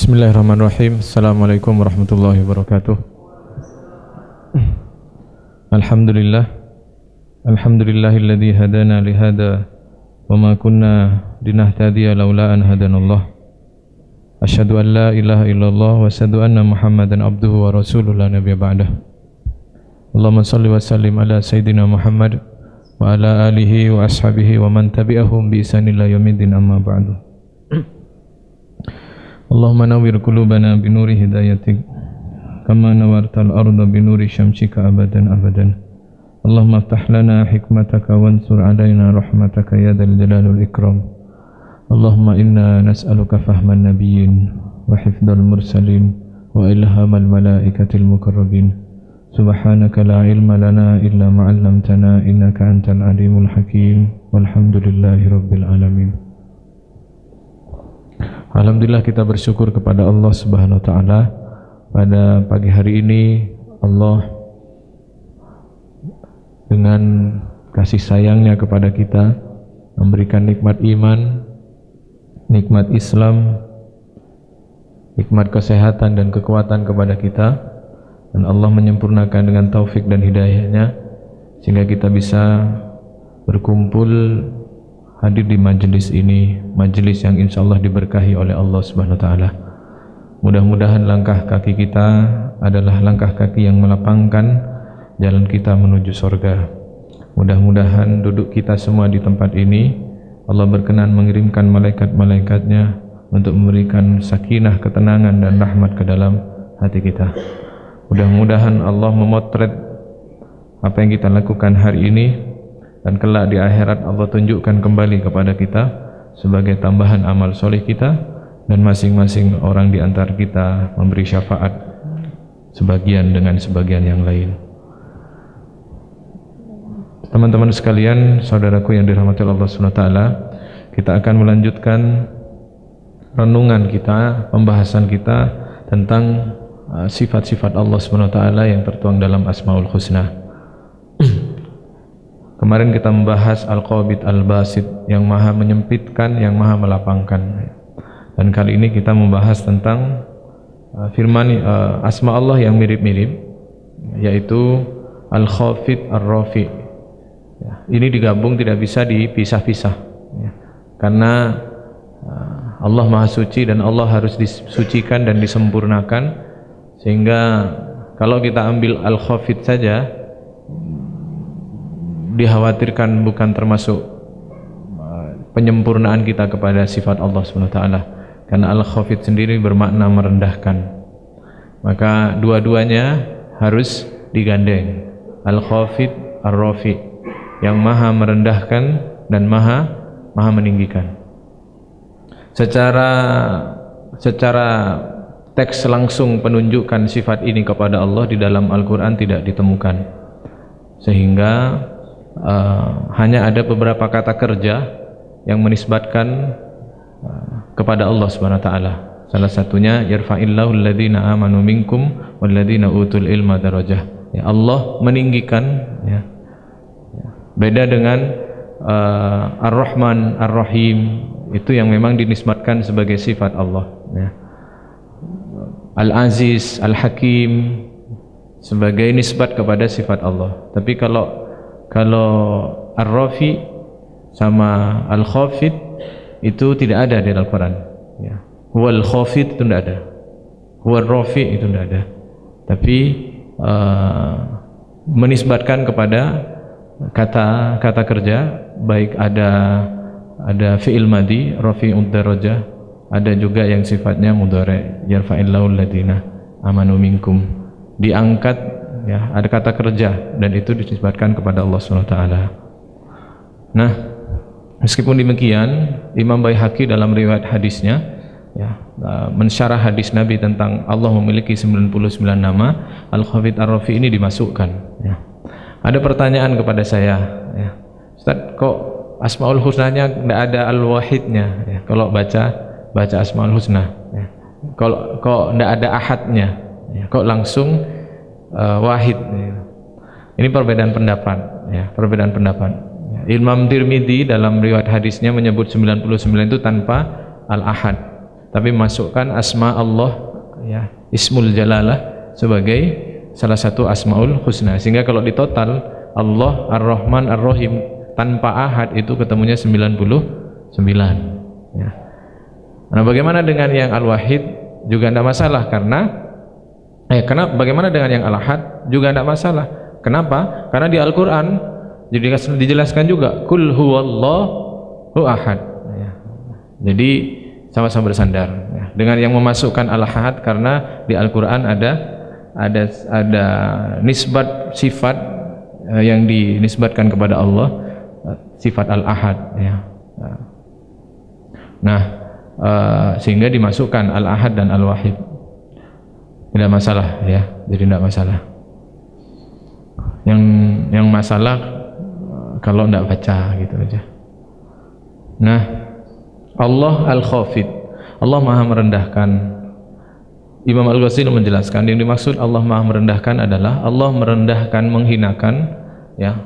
Bismillahirrahmanirrahim. Assalamualaikum warahmatullahi wabarakatuh. Alhamdulillahilladzi hadana lihada wa ma kunna linahtadiya laula an hadanallah. Asyhadu an la ilaha illallah wa asyhadu anna Muhammadan abduhu wa rasuluhu la nabiyya ba'dah. Allahumma shalli wa sallim ala sayyidina Muhammad wa ala alihi wa ashabihi wa man tabi'ahum bi ihsan ila yaumiddin, amma ba'du. Allahumma nawwir qulubana bi nuri hidayatik kama nawartal arda bi nuri syamsika abadan abadan. Allahumma aftah lana hikmataka wansur alaina rahmataka ya dzal jalali wal ikram. Allahumma inna nas'aluka fahman nabiyyin wa hifdzal mursalin wa ilhamal malaikatil muqarrabin. Subhanaka la ilma lana illa ma 'allamtana innaka antal alimul hakim. Walhamdulillahi rabbil alamin. Alhamdulillah, kita bersyukur kepada Allah Subhanahu wa taala. Pada pagi hari ini Allah dengan kasih sayangnya kepada kita memberikan nikmat iman, nikmat Islam, nikmat kesehatan dan kekuatan kepada kita, dan Allah menyempurnakan dengan taufik dan hidayahnya sehingga kita bisa berkumpul hadir di majelis ini, majelis yang insyaallah diberkahi oleh Allah Subhanahu wa taala. Mudah-mudahan langkah kaki kita adalah langkah kaki yang melapangkan jalan kita menuju surga. Mudah-mudahan duduk kita semua di tempat ini Allah berkenan mengirimkan malaikat-malaikatnya untuk memberikan sakinah, ketenangan dan rahmat ke dalam hati kita. Mudah-mudahan Allah memotret apa yang kita lakukan hari ini, dan kelak di akhirat Allah tunjukkan kembali kepada kita sebagai tambahan amal soleh kita, dan masing-masing orang di antara kita memberi syafaat sebagian dengan sebagian yang lain. Teman-teman sekalian, saudaraku yang dirahmati Allah SWT, kita akan melanjutkan renungan kita, pembahasan kita tentang sifat-sifat Allah SWT yang tertuang dalam Asmaul Husna. Kemarin kita membahas Al-Qabid Al-Basit, yang maha menyempitkan, yang maha melapangkan. Dan kali ini kita membahas tentang firman asma Allah yang mirip-mirip, yaitu Al-Khafid Ar-Rafi. Ini digabung, tidak bisa dipisah-pisah, karena Allah maha suci dan Allah harus disucikan dan disempurnakan, sehingga kalau kita ambil Al-Khafid saja dikhawatirkan bukan termasuk penyempurnaan kita kepada sifat Allah SWT, karena Al-Khafid sendiri bermakna merendahkan. Maka dua-duanya harus digandeng, Al-Khafid Ar-Rafi, yang maha merendahkan dan maha meninggikan. Secara teks langsung penunjukan sifat ini kepada Allah di dalam Al-Quran tidak ditemukan, sehingga hanya ada beberapa kata kerja yang menisbatkan kepada Allah Subhanahu wa taala. Salah satunya yarfa'illahu alladhina amanu minkum walladhina utul ilma darajah. Ya, Allah meninggikan, ya. Beda dengan Ar-Rahman Ar-Rahim, itu yang memang dinisbatkan sebagai sifat Allah, ya. Al-Aziz Al-Hakim sebagai nisbat kepada sifat Allah. Tapi kalau Ar-Rafi sama Al-Khafid itu tidak ada di Al-Quran, ya. Huwal Khafid itu tidak ada, Huwal Rafi itu tidak ada, tapi menisbatkan kepada kata kerja, baik ada fi'il madhi rafi'ud darajah, ada juga yang sifatnya mudhari, yarfa'illahu alladhina amanu minkum, diangkat, ya, ada kata kerja dan itu dinisbatkan kepada Allah SWT. Nah, meskipun demikian, Imam Baihaqi dalam riwayat hadisnya, ya, mensyarah hadis Nabi tentang Allah memiliki 99 nama, Al-Khafid Ar-Rafi ini dimasukkan, ya. Ada pertanyaan kepada saya, ya, Ustaz, kok Asmaul Husnanya tidak ada Al-Wahidnya, ya? Kalau baca Asmaul Husna, ya. Kok tidak ada Ahadnya, ya? Kok langsung Wahid, ya. Ini perbedaan pendapat, ya, perbedaan pendapat. Imam Tirmidzi dalam riwayat hadisnya menyebut 99 itu tanpa Al-Ahad, tapi masukkan asma Allah, ya, Ismul Jalalah sebagai salah satu Asmaul Husna, sehingga kalau di total Allah Ar-Rahman Ar-Rahim tanpa ahad itu ketemunya 99, ya. Nah, bagaimana dengan yang Al-Wahid? Juga tidak masalah, karena bagaimana dengan yang Al-Ahad? Juga tidak masalah. Kenapa? Karena di Al-Quran dijelaskan juga Kul huwallahu ahad, ya. Jadi sama-sama bersandar, ya, dengan yang memasukkan Al-Ahad, karena di Al-Quran ada nisbat sifat yang dinisbatkan kepada Allah, sifat Al-Ahad, ya. Nah, sehingga dimasukkan Al-Ahad dan Al-Wahid, tidak masalah, ya. Jadi tidak masalah. Yang masalah kalau tidak baca gitu aja. Nah, Allah Al-Khafid, Allah Maha merendahkan. Imam Al-Ghazali menjelaskan yang dimaksud Allah Maha merendahkan adalah Allah merendahkan, menghinakan, ya,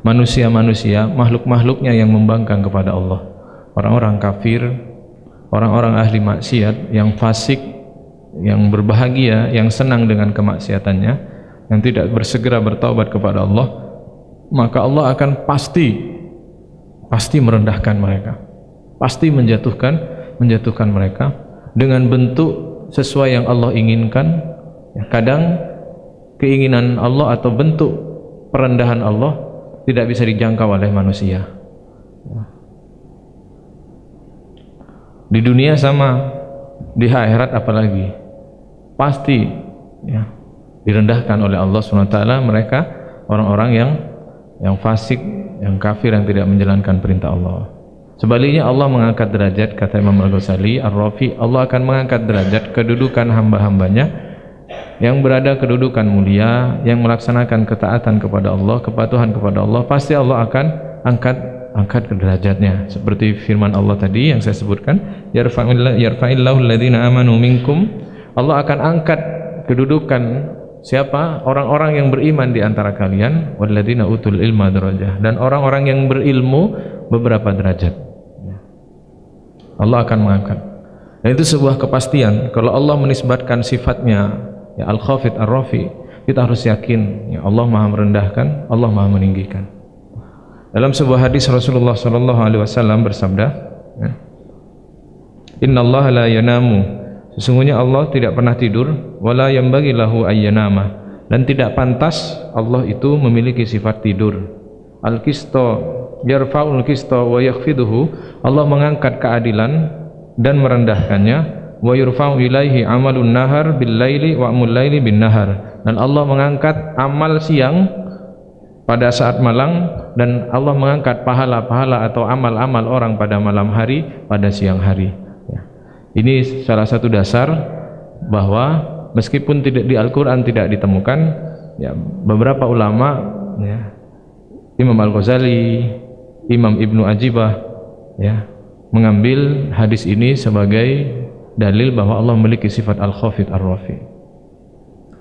manusia-manusia, makhluk-makhluknya yang membangkang kepada Allah, orang-orang kafir, orang-orang ahli maksiat, yang fasik, yang berbahagia, yang senang dengan kemaksiatannya, yang tidak bersegera bertaubat kepada Allah, maka Allah akan pasti merendahkan mereka, pasti menjatuhkan mereka dengan bentuk sesuai yang Allah inginkan, ya. Kadang keinginan Allah atau bentuk perendahan Allah tidak bisa dijangkau oleh manusia. Di dunia sama, di akhirat apalagi, pasti, ya, direndahkan oleh Allah SWT mereka, orang-orang yang fasik, yang kafir, yang tidak menjalankan perintah Allah. Sebaliknya Allah mengangkat derajat, kata Imam Al-Ghazali Ar-Rafi, Allah akan mengangkat derajat kedudukan hamba-hambanya yang berada kedudukan mulia, yang melaksanakan ketaatan kepada Allah, kepatuhan kepada Allah. Pasti Allah akan angkat ke derajatnya, seperti firman Allah tadi yang saya sebutkan, yarfa'illahu alladhina amanu minkum. Allah akan angkat kedudukan siapa? Orang-orang yang beriman di antara kalian, walladzina utul ilma darajah, dan orang-orang yang berilmu beberapa derajat. Allah akan mengangkat. Dan itu sebuah kepastian. Kalau Allah menisbatkan sifatnya, ya, Al-Khafid Ar-Rafi, kita harus yakin, ya, Allah Maha merendahkan, Allah Maha meninggikan. Dalam sebuah hadis Rasulullah SAW bersabda, ya, Innallaha la yanamu, sesungguhnya Allah tidak pernah tidur, wala yambaghi lahu ayyanama, dan tidak pantas Allah itu memiliki sifat tidur. Al-Qista yarfa'ul qista wa yakhfiduhu, Allah mengangkat keadilan dan merendahkannya. Wa yurfa'u ilaihi amalun nahar bil laili wa amul laili bin nahar, dan Allah mengangkat amal siang pada saat malam, dan Allah mengangkat pahala-pahala atau amal-amal orang pada malam hari, pada siang hari, ya. Ini salah satu dasar bahwa meskipun tidak di Al-Quran tidak ditemukan, ya, beberapa ulama, ya, Imam Al-Ghazali, Imam Ibnu Ajibah, ya, mengambil hadis ini sebagai dalil bahwa Allah memiliki sifat Al-Khafid Ar-Rafi.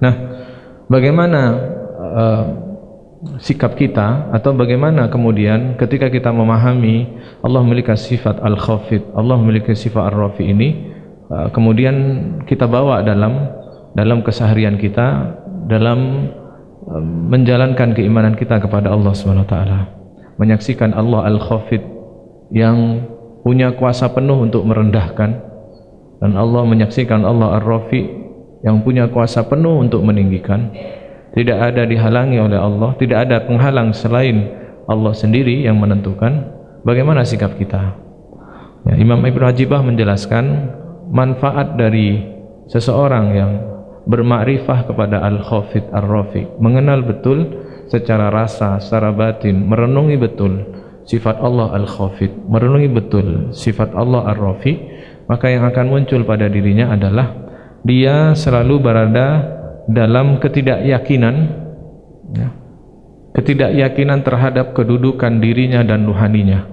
Nah, bagaimana sikap kita, atau bagaimana kemudian ketika kita memahami Allah memiliki sifat Al-Khafid, Allah memiliki sifat Ar-Rafi ini, kemudian kita bawa dalam keseharian kita, dalam menjalankan keimanan kita kepada Allah SWT, menyaksikan Allah Al-Khafid yang punya kuasa penuh untuk merendahkan, dan Allah menyaksikan Allah Ar-Rafi yang punya kuasa penuh untuk meninggikan. Tidak ada dihalangi oleh Allah, tidak ada penghalang selain Allah sendiri yang menentukan. Bagaimana sikap kita? Ya, Imam Ibnu Ajibah menjelaskan manfaat dari seseorang yang bermakrifah kepada Al-Khafid Ar-Rafi, mengenal betul secara rasa, secara batin, merenungi betul sifat Allah Al-Khafid, merenungi betul sifat Allah Ar-Rafi, maka yang akan muncul pada dirinya adalah dia selalu berada dalam ketidakyakinan, ya, ketidakyakinan terhadap kedudukan dirinya dan ruhaninya.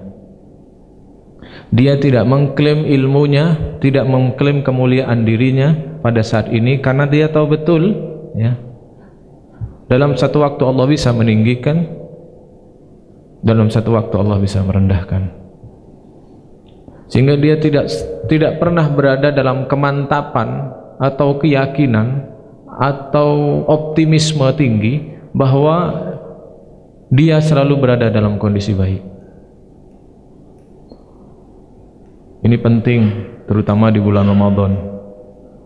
Dia tidak mengklaim ilmunya, tidak mengklaim kemuliaan dirinya pada saat ini, karena dia tahu betul, ya, dalam satu waktu Allah bisa meninggikan, dalam satu waktu Allah bisa merendahkan. sehingga dia tidak pernah berada dalam kemantapan atau keyakinan atau optimisme tinggi bahwa dia selalu berada dalam kondisi baik. Ini penting, terutama di bulan Ramadan.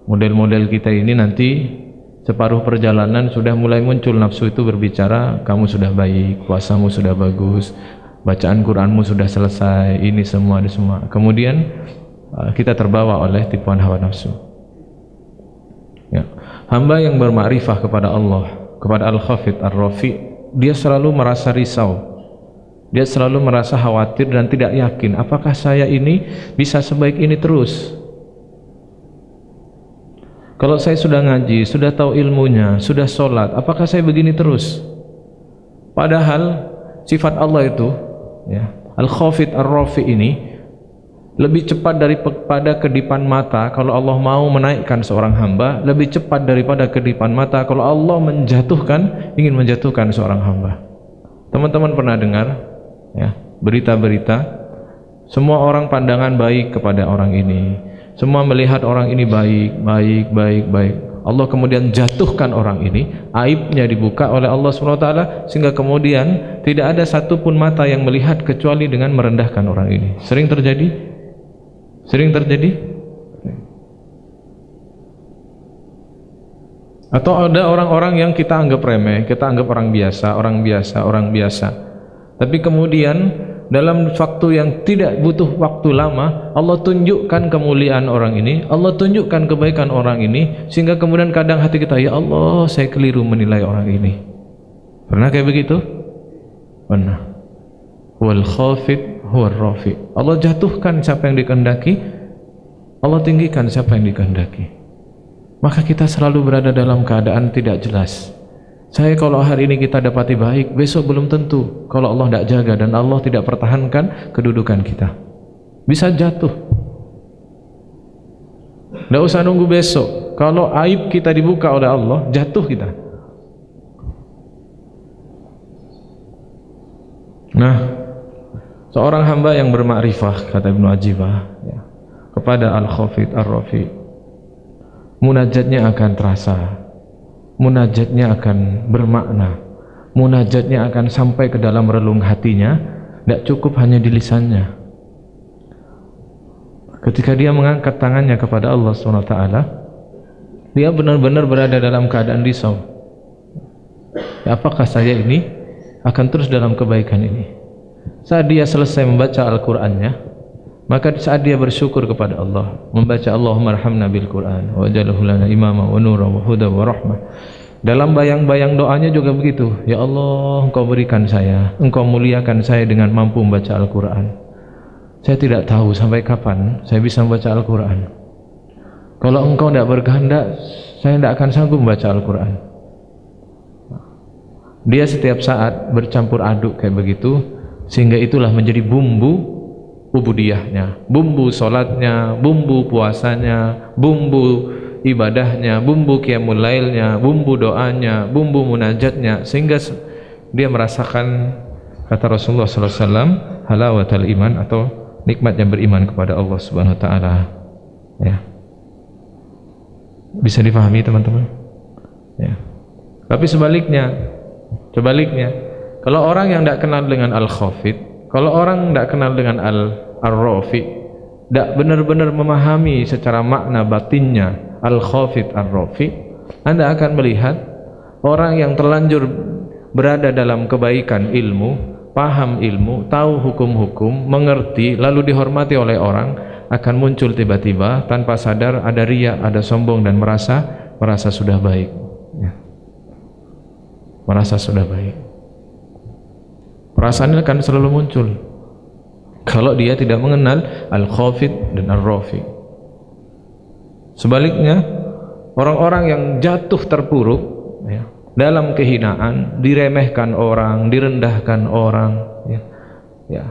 Model-model kita ini nanti separuh perjalanan sudah mulai muncul nafsu itu berbicara, kamu sudah baik, puasamu sudah bagus, bacaan Quranmu sudah selesai, ini semua. Kemudian kita terbawa oleh tipuan hawa nafsu. Ya. Hamba yang bermakrifah kepada Allah, kepada Al-Khafid Ar-Rafi, dia selalu merasa risau, dia selalu merasa khawatir dan tidak yakin, apakah saya ini bisa sebaik ini terus? Kalau saya sudah ngaji, sudah tahu ilmunya, sudah sholat, apakah saya begini terus? Padahal sifat Allah itu, ya, Al-Khafid Ar-Rafi ini lebih cepat daripada kedipan mata. Kalau Allah mau menaikkan seorang hamba, lebih cepat daripada kedipan mata kalau Allah ingin menjatuhkan seorang hamba. Teman-teman pernah dengar, ya, berita-berita semua orang pandangan baik kepada orang ini, semua melihat orang ini baik. Allah kemudian jatuhkan orang ini, aibnya dibuka oleh Allah SWT, sehingga kemudian tidak ada satupun mata yang melihat kecuali dengan merendahkan orang ini. Sering terjadi? Atau ada orang-orang yang kita anggap remeh, kita anggap orang biasa, tapi kemudian dalam waktu yang tidak butuh waktu lama, Allah tunjukkan kemuliaan orang ini, Allah tunjukkan kebaikan orang ini, sehingga kemudian kadang hati kita, ya Allah, saya keliru menilai orang ini. Pernah kayak begitu? Pernah. Wal khafid huwar rafi. Allah jatuhkan siapa yang dikehendaki, Allah tinggikan siapa yang dikehendaki. Maka kita selalu berada dalam keadaan tidak jelas. Saya kalau hari ini kita dapati baik, besok belum tentu. Kalau Allah tidak jaga dan Allah tidak pertahankan kedudukan kita, bisa jatuh. Tidak usah nunggu besok. Kalau aib kita dibuka oleh Allah, jatuh kita. Nah, seorang hamba yang bermakrifah, kata Ibnu Ajibah, ya, kepada Al-Khafid Ar-Rafi, munajatnya akan terasa, munajatnya akan bermakna, munajatnya akan sampai ke dalam relung hatinya, tidak cukup hanya di lisannya. Ketika dia mengangkat tangannya kepada Allah SWT, dia benar-benar berada dalam keadaan risau. Ya, apakah saya ini akan terus dalam kebaikan ini? Saat dia selesai membaca Al-Qur'annya, maka saat dia bersyukur kepada Allah, membaca Allahumma arhamna bil Qur'an wa jalhu lana imama wa nura wa huda wa rahmah, dalam bayang-bayang doanya juga begitu. Ya Allah, Engkau berikan saya, Engkau muliakan saya dengan mampu membaca Al-Qur'an. Saya tidak tahu sampai kapan saya bisa membaca Al-Qur'an. Kalau Engkau tidak berkehendak, saya tidak akan sanggup membaca Al-Qur'an. Dia setiap saat bercampur aduk kayak begitu, sehingga itulah menjadi bumbu ubudiyahnya, bumbu solatnya, bumbu puasanya, bumbu ibadahnya, bumbu qiyamul lailnya, bumbu doanya, bumbu munajatnya, sehingga dia merasakan, kata Rasulullah SAW, halawatul iman, atau nikmatnya beriman kepada Allah Subhanahu Wa Taala. Ya, bisa difahami teman-teman? Ya. Tapi sebaliknya, kalau orang yang tidak kenal dengan Al-Khafid, kalau orang tidak kenal dengan Al-Rafi, tidak benar-benar memahami secara makna batinnya Al-Khafid Ar-Rafi, Anda akan melihat orang yang terlanjur berada dalam kebaikan ilmu, paham ilmu, tahu hukum-hukum, mengerti, lalu dihormati oleh orang, akan muncul tiba-tiba tanpa sadar ada riya, ada sombong, dan merasa sudah baik, ya. Merasa sudah baik. Perasaan ini akan selalu muncul kalau dia tidak mengenal Al-Khafid dan Ar-Rafi. Sebaliknya, orang-orang yang jatuh terpuruk, ya, dalam kehinaan, diremehkan orang, direndahkan orang, ya,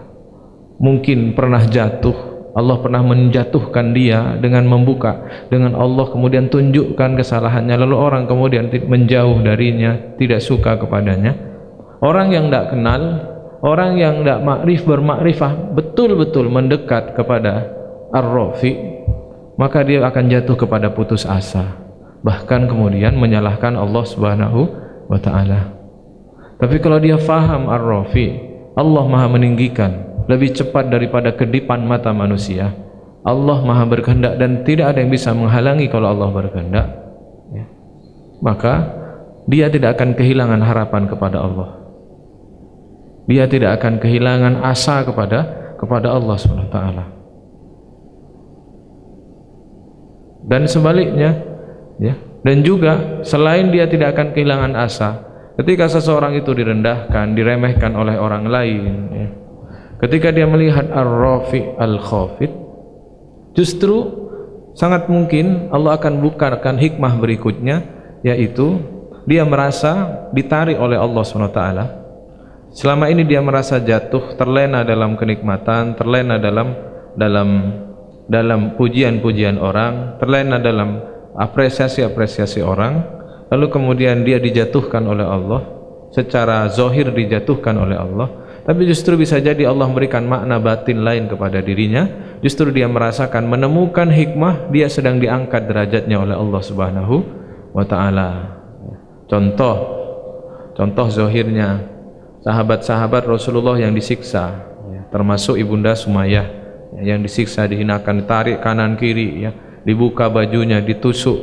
mungkin pernah jatuh, Allah pernah menjatuhkan dia dengan membuka, dengan Allah kemudian tunjukkan kesalahannya, lalu orang kemudian menjauh darinya, tidak suka kepadanya. Orang yang tidak kenal, orang yang tidak bermakrifah, betul-betul mendekat kepada ar-rafi, maka dia akan jatuh kepada putus asa, bahkan kemudian menyalahkan Allah Subhanahu wa ta'ala. Tapi kalau dia faham ar-rafi, Allah maha meninggikan, lebih cepat daripada kedipan mata manusia, Allah maha berkehendak dan tidak ada yang bisa menghalangi kalau Allah berkehendak, ya, maka dia tidak akan kehilangan harapan kepada Allah, dia tidak akan kehilangan asa kepada Allah Subhanahu wa ta'ala. Dan sebaliknya, ya, dan juga selain dia tidak akan kehilangan asa ketika seseorang itu direndahkan, diremehkan oleh orang lain, ya, ketika dia melihat ar-rafi al-khafid, justru sangat mungkin Allah akan bukakan hikmah berikutnya, yaitu dia merasa ditarik oleh Allah SWT. Selama ini dia merasa jatuh, terlena dalam kenikmatan, terlena dalam pujian-pujian orang, terlena dalam apresiasi-apresiasi orang. Lalu kemudian dia dijatuhkan oleh Allah, secara zahir dijatuhkan oleh Allah, tapi justru bisa jadi Allah memberikan makna batin lain kepada dirinya. Justru dia merasakan, menemukan hikmah, dia sedang diangkat derajatnya oleh Allah Subhanahu wa ta'ala. Contoh zahirnya sahabat-sahabat Rasulullah yang disiksa, termasuk Ibunda Sumayyah yang disiksa, dihinakan, ditarik kanan kiri, ya, dibuka bajunya, ditusuk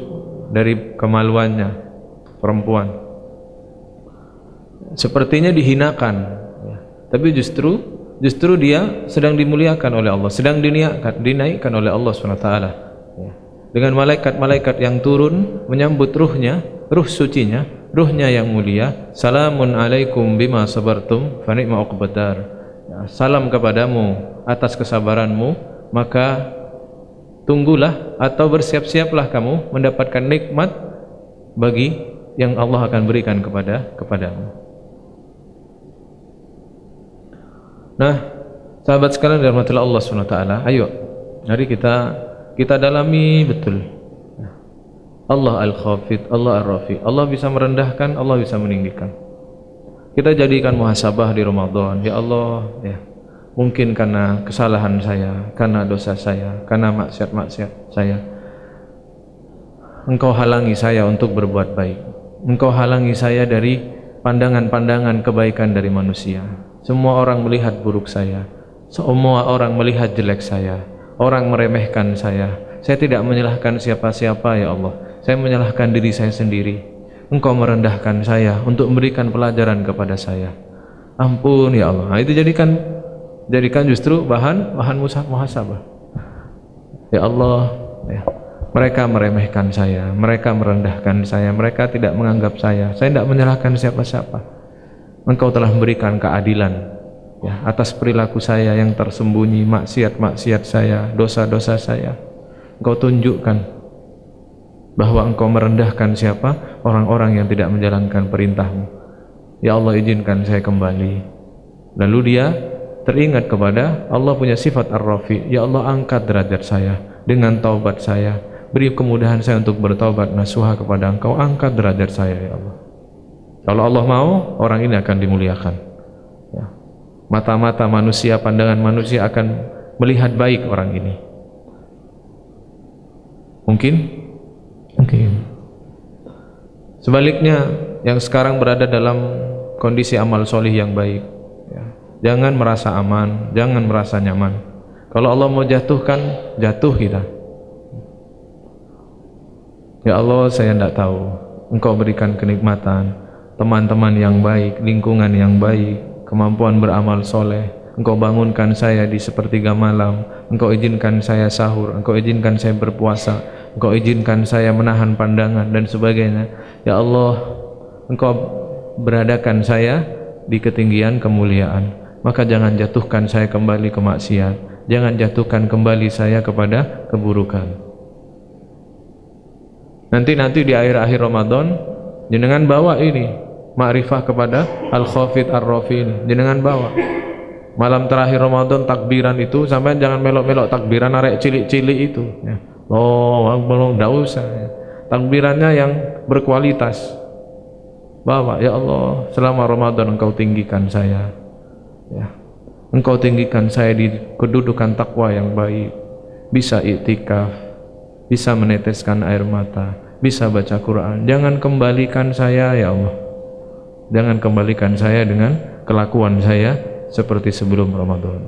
dari kemaluannya. Perempuan sepertinya dihinakan, ya, tapi justru dia sedang dimuliakan oleh Allah, sedang dinaikkan oleh Allah SWT, ya, dengan malaikat-malaikat yang turun menyambut ruhnya, ruh sucinya, ruhnya yang mulia. Salamun alaikum bima sabartum fa ni'ma uqbadar, ya, salam kepadamu atas kesabaranmu, maka tunggulah atau bersiap-siaplah kamu mendapatkan nikmat bagi yang Allah akan berikan kepadamu. Nah, sahabat sekalian dirahmati Allah SWT, ayo mari kita dalami betul Allah al-khafid, Allah ar-rafi. Allah bisa merendahkan, Allah bisa meninggikan. Kita jadikan muhasabah di Ramadan. Ya Allah, ya, mungkin karena kesalahan saya, karena dosa saya, karena maksiat-maksiat saya, Engkau halangi saya untuk berbuat baik. Engkau halangi saya dari pandangan-pandangan kebaikan dari manusia. Semua orang melihat buruk saya, semua orang melihat jelek saya, orang meremehkan saya. Saya tidak menyalahkan siapa-siapa, ya Allah, saya menyalahkan diri saya sendiri. Engkau merendahkan saya untuk memberikan pelajaran kepada saya. Ampun ya Allah. Nah, itu jadikan justru bahan muhasabah. Ya Allah, ya, mereka meremehkan saya, mereka merendahkan saya, mereka tidak menganggap saya tidak menyalahkan siapa-siapa. Engkau telah memberikan keadilan, ya, atas perilaku saya yang tersembunyi, maksiat-maksiat saya, dosa-dosa saya. Engkau tunjukkan bahwa Engkau merendahkan siapa? Orang-orang yang tidak menjalankan perintah-Mu. Ya Allah, izinkan saya kembali. Lalu dia teringat kepada Allah punya sifat ar-rafi. Ya Allah, angkat derajat saya dengan taubat saya. Beri kemudahan saya untuk bertaubat nasuha kepada Engkau, angkat derajat saya ya Allah. Kalau Allah mau, orang ini akan dimuliakan, ya. Mata-mata manusia, pandangan manusia akan melihat baik orang ini. Mungkin. Sebaliknya, yang sekarang berada dalam kondisi amal solih yang baik, ya, jangan merasa aman, jangan merasa nyaman. Kalau Allah mau jatuhkan, jatuh kita. Ya Allah, saya tidak tahu. Engkau berikan kenikmatan, teman-teman yang baik, lingkungan yang baik, kemampuan beramal soleh. Engkau bangunkan saya di sepertiga malam. Engkau izinkan saya sahur. Engkau izinkan saya berpuasa. Engkau izinkan saya menahan pandangan dan sebagainya. Ya Allah, Engkau beradakan saya di ketinggian kemuliaan. Maka jangan jatuhkan saya kembali ke maksiat. Jangan jatuhkan kembali saya kepada keburukan. Nanti di akhir-akhir Ramadan, jenengan bawa ini ma'rifah kepada al-khafid ar-rafi ini. Jenengan bawa malam terakhir Ramadan takbiran itu, sampai jangan melok-melok takbiran arek cilik-cilik itu, ya. Oh, belum, tidak usah, ya. Takbirannya yang berkualitas. Bawa, ya Allah, selama Ramadan Engkau tinggikan saya, ya. Engkau tinggikan saya di kedudukan takwa yang baik. bisa iktikaf, bisa meneteskan air mata, bisa baca Quran. Jangan kembalikan saya ya Allah, jangan kembalikan saya dengan kelakuan saya seperti sebelum Ramadan.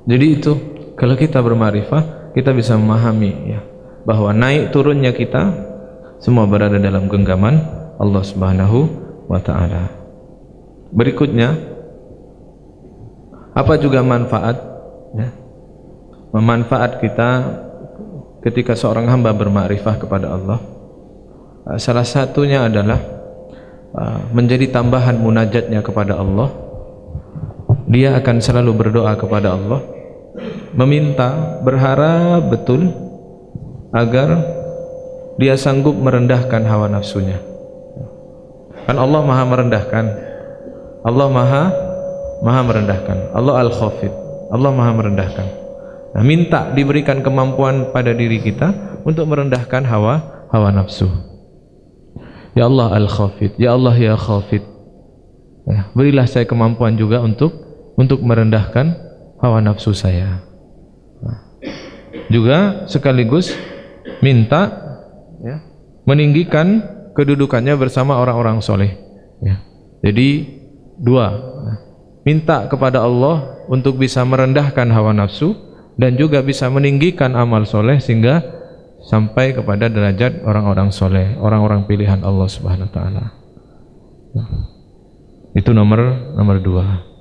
Jadi itu, kalau kita bermakrifah, kita bisa memahami ya, bahwa naik turunnya kita semua berada dalam genggaman Allah Subhanahu wa ta'ala. Berikutnya, apa juga manfaat ya? Manfaat kita ketika seorang hamba bermakrifah kepada Allah, salah satunya adalah menjadi tambahan munajatnya kepada Allah. Dia akan selalu berdoa kepada Allah, meminta, berharap betul agar dia sanggup merendahkan hawa nafsunya. Kan Allah maha merendahkan, Allah maha merendahkan, Allah Al-Khafid, Allah maha merendahkan. Nah, minta diberikan kemampuan pada diri kita untuk merendahkan hawa nafsu. Ya Allah Al-Khafid, ya Allah ya Khafid, ya, berilah saya kemampuan juga untuk merendahkan hawa nafsu saya. Nah, juga sekaligus minta ya, meninggikan kedudukannya bersama orang-orang soleh ya. Jadi dua, minta kepada Allah untuk bisa merendahkan hawa nafsu dan juga bisa meninggikan amal soleh sehingga sampai kepada derajat orang-orang soleh, orang-orang pilihan Allah Subhanahu wa ta'ala. Nah, itu nomor dua.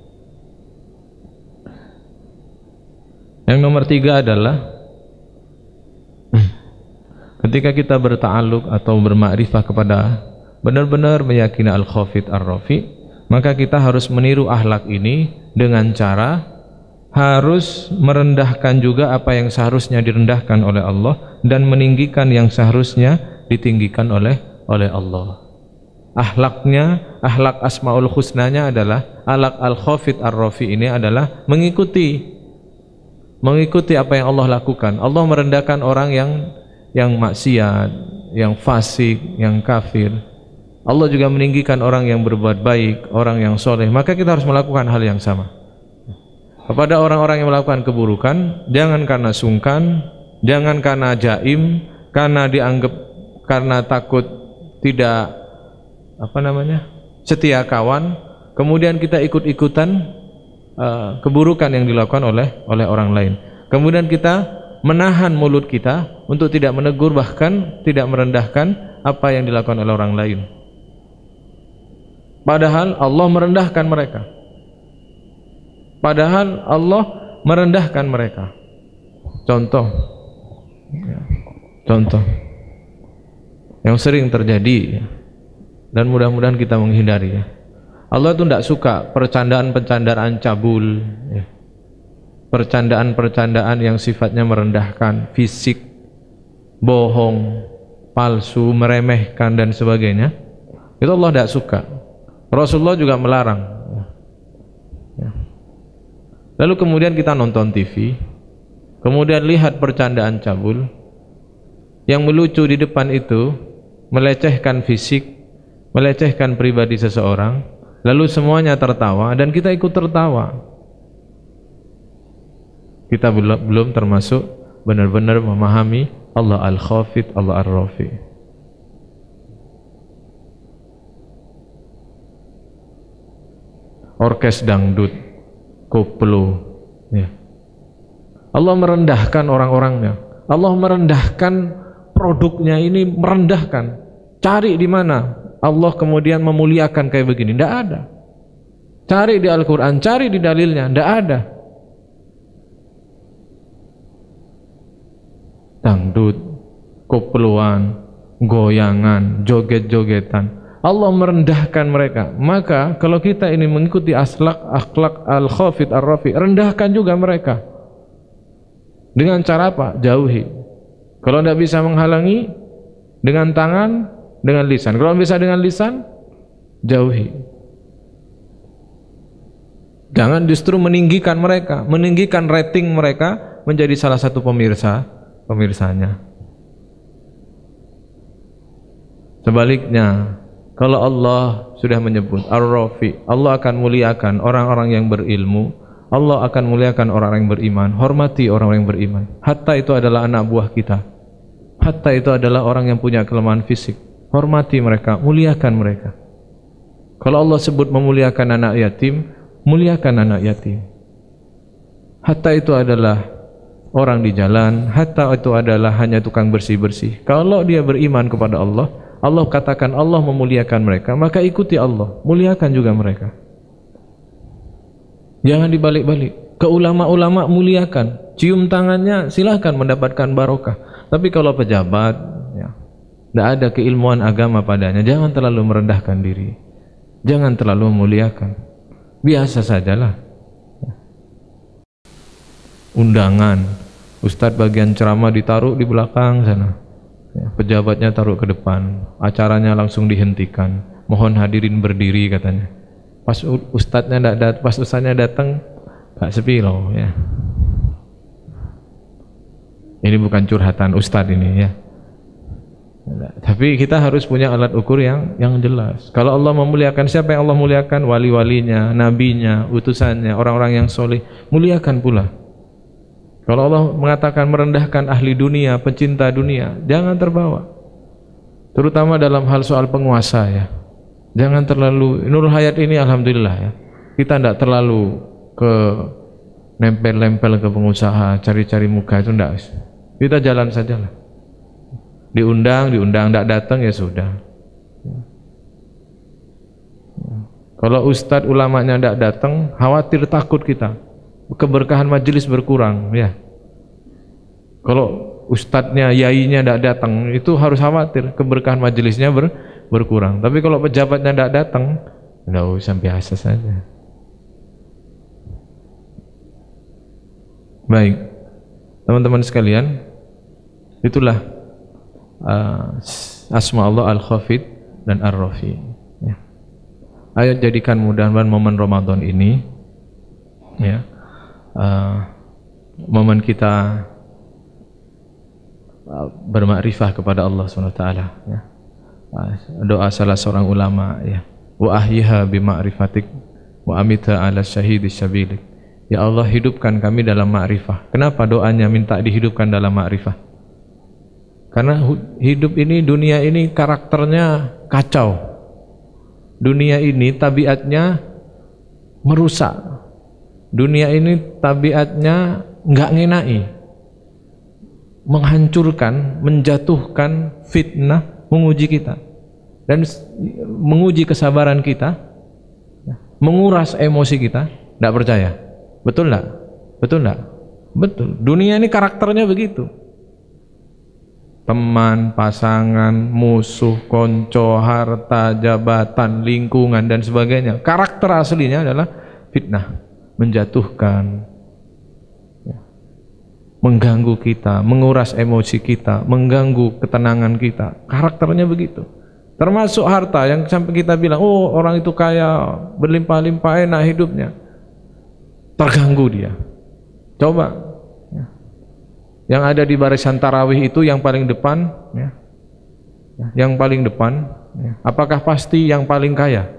Yang nomor tiga adalah ketika kita berta'alluq atau bermakrifah kepada, benar-benar meyakini Al-Khafid Ar-Rafi, maka kita harus meniru akhlak ini dengan cara harus merendahkan juga apa yang seharusnya direndahkan oleh Allah dan meninggikan yang seharusnya ditinggikan oleh Allah. Akhlaknya, akhlak Asmaul Husnanya adalah, akhlak Al-Khafid Ar-Rafi ini adalah mengikuti apa yang Allah lakukan. Allah merendahkan orang yang maksiat, yang fasik, yang kafir. Allah juga meninggikan orang yang berbuat baik, orang yang soleh. Maka kita harus melakukan hal yang sama kepada orang-orang yang melakukan keburukan. Jangan karena sungkan, jangan karena jaim, karena dianggap, karena takut tidak setia kawan, kemudian kita ikut-ikutan keburukan yang dilakukan oleh orang lain. Kemudian kita menahan mulut kita untuk tidak menegur, bahkan tidak merendahkan apa yang dilakukan oleh orang lain. Padahal Allah merendahkan mereka. Contoh yang sering terjadi dan mudah-mudahan kita menghindari ya. Allah itu tidak suka percandaan-percandaan cabul ya. Percandaan-percandaan yang sifatnya merendahkan, fisik, bohong, palsu, meremehkan dan sebagainya. Itu Allah tidak suka. Rasulullah juga melarang ya. Lalu kemudian kita nonton TV, kemudian lihat percandaan cabul yang melucu di depan itu, melecehkan fisik, melecehkan pribadi seseorang, lalu semuanya tertawa dan kita ikut tertawa. Kita belum termasuk benar-benar memahami Allah Al-Khafid, Allah Ar-Rafi. Orkes dangdut, koplo ya. Allah merendahkan orang-orangnya, Allah merendahkan produknya, ini merendahkan. Cari di mana Allah kemudian memuliakan kayak begini? Tidak ada. Cari di Al-Quran, cari di dalilnya, tidak ada. Dangdut, koploan, goyangan, joget-jogetan, Allah merendahkan mereka. Maka kalau kita ini mengikuti akhlak Al-Khafid Ar-Rafi, rendahkan juga mereka. Dengan cara apa? Jauhi. Kalau tidak bisa menghalangi, dengan tangan, dengan lisan. Kalau bisa dengan lisan, jauhi. Jangan justru meninggikan mereka, meninggikan rating mereka menjadi salah satu pemirsanya. Sebaliknya, kalau Allah sudah menyebut Ar-Rafi, Allah akan muliakan orang-orang yang berilmu, Allah akan muliakan orang-orang yang beriman. Hormati orang-orang yang beriman. Hatta itu adalah anak buah kita. Hatta itu adalah orang yang punya kelemahan fisik. Hormati mereka, muliakan mereka. Kalau Allah sebut memuliakan anak yatim, muliakan anak yatim. Hatta itu adalah orang di jalan. Hatta itu adalah hanya tukang bersih-bersih. Kalau dia beriman kepada Allah, Allah katakan Allah memuliakan mereka, maka ikuti Allah, muliakan juga mereka. Jangan dibalik-balik. Ke ulama-ulama muliakan, cium tangannya silahkan mendapatkan barokah. Tapi kalau pejabat, ya, tidak ada keilmuan agama padanya, jangan terlalu merendahkan diri, jangan terlalu memuliakan. Biasa sajalah. Undangan, ustadz bagian ceramah ditaruh di belakang sana, ya, pejabatnya taruh ke depan, acaranya langsung dihentikan. Mohon hadirin berdiri katanya. Pas ustadznya datang, gak sepi loh, ya. Ini bukan curhatan ustadz ini, ya. Tapi kita harus punya alat ukur yang jelas. Kalau Allah memuliakan, siapa yang Allah muliakan? Wali-walinya, nabinya, utusannya, orang-orang yang soleh, muliakan pula. Kalau Allah mengatakan merendahkan ahli dunia, pencinta dunia, jangan terbawa. Terutama dalam hal soal penguasa, ya. Jangan terlalu, Nurul Hayat ini alhamdulillah, ya, kita tidak terlalu ke nempel-nempel ke pengusaha, cari-cari muka, itu tidak. Kita jalan saja lah. Diundang, tidak datang ya sudah. Kalau ustadz ulamanya tidak datang, khawatir takut kita, keberkahan majelis berkurang, ya. Kalau ustadznya, yainya tidak datang, itu harus khawatir keberkahan majelisnya berkurang. Tapi kalau pejabatnya tidak datang, tidak usah, biasa saja. Baik, teman-teman sekalian, itulah asma Allah Al-Khafid dan Ar-Rafi, ya. Ayo jadikan mudah-mudahan momen Ramadan ini, ya, momen kita bermakrifah kepada Allah SWT, ya. Doa salah seorang ulama, ya, wa ahyiha bima'rifatik wa amitha ala syahidi syabilik. Ya Allah, hidupkan kami dalam ma'rifah. Kenapa doanya minta dihidupkan dalam ma'rifah? Karena hidup ini, dunia ini karakternya kacau. Dunia ini tabiatnya merusak. Dunia ini tabiatnya nggak ngenai, menghancurkan, menjatuhkan, fitnah, menguji kita dan menguji kesabaran kita, menguras emosi kita. Tidak percaya? Betul enggak? Betul enggak? Betul. Dunia ini karakternya begitu. Teman, pasangan, musuh, konco, harta, jabatan, lingkungan dan sebagainya. Karakter aslinya adalah fitnah, menjatuhkan, mengganggu kita, menguras emosi kita, mengganggu ketenangan kita. Karakternya begitu. Termasuk harta yang sampai kita bilang, oh orang itu kaya, berlimpah-limpah, enak hidupnya. Terganggu dia. Coba, ya, yang ada di barisan tarawih itu yang paling depan, ya, yang paling depan, ya, apakah pasti yang paling kaya?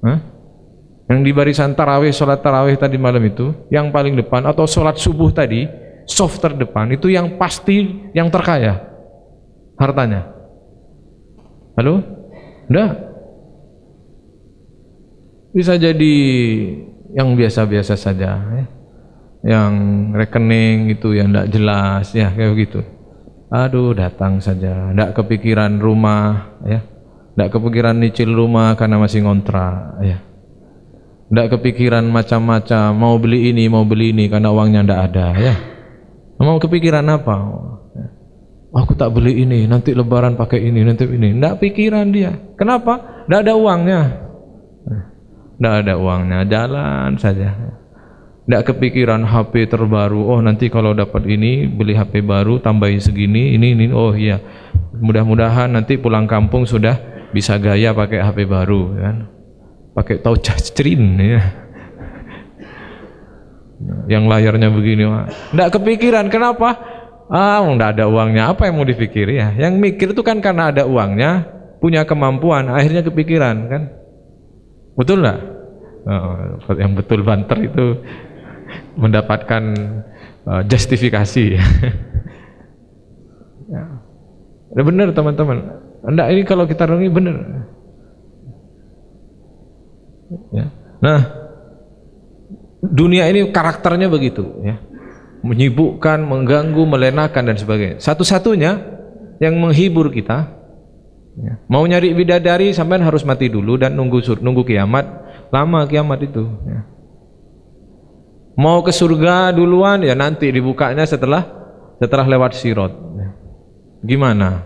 Hah? Yang di barisan tarawih, sholat tarawih tadi malam itu, yang paling depan, atau sholat subuh tadi, soft terdepan, itu yang pasti yang terkaya hartanya. Halo? Enggak. Bisa jadi yang biasa-biasa saja, ya. Yang rekening itu yang tidak jelas, ya, kayak begitu. Aduh, datang saja, tidak kepikiran rumah, ya, tidak kepikiran nyicil rumah karena masih ngontrak, ya. Tidak kepikiran macam-macam, mau beli ini karena uangnya tidak ada, ya. Mau kepikiran apa? Aku tak beli ini, nanti lebaran pakai ini, nanti ini. Tidak pikiran dia. Kenapa? Tidak ada uangnya. Tidak ada uangnya, jalan saja. Tidak kepikiran HP terbaru. Oh nanti kalau dapat ini, beli HP baru, tambahin segini, ini. Oh iya, mudah-mudahan nanti pulang kampung sudah bisa gaya pakai HP baru, kan? Pakai touchscreen, ya. Yang layarnya begini, tidak kepikiran. Kenapa? Tidak ada uangnya. Apa yang mau dipikir, ya? Yang mikir itu kan karena ada uangnya, punya kemampuan, akhirnya kepikiran, kan? Betul nggak? Oh, yang betul banter itu mendapatkan justifikasi. Ya. Benar teman-teman. Enggak, ini kalau kita renungi benar. Ya. Nah, dunia ini karakternya begitu, ya. Menyibukkan, mengganggu, melenakan dan sebagainya. Satu-satunya yang menghibur kita, ya. Mau nyari bidadari sampean harus mati dulu dan nunggu kiamat, lama kiamat itu, ya. Mau ke surga duluan, ya nanti dibukanya setelah lewat sirat, ya. Gimana?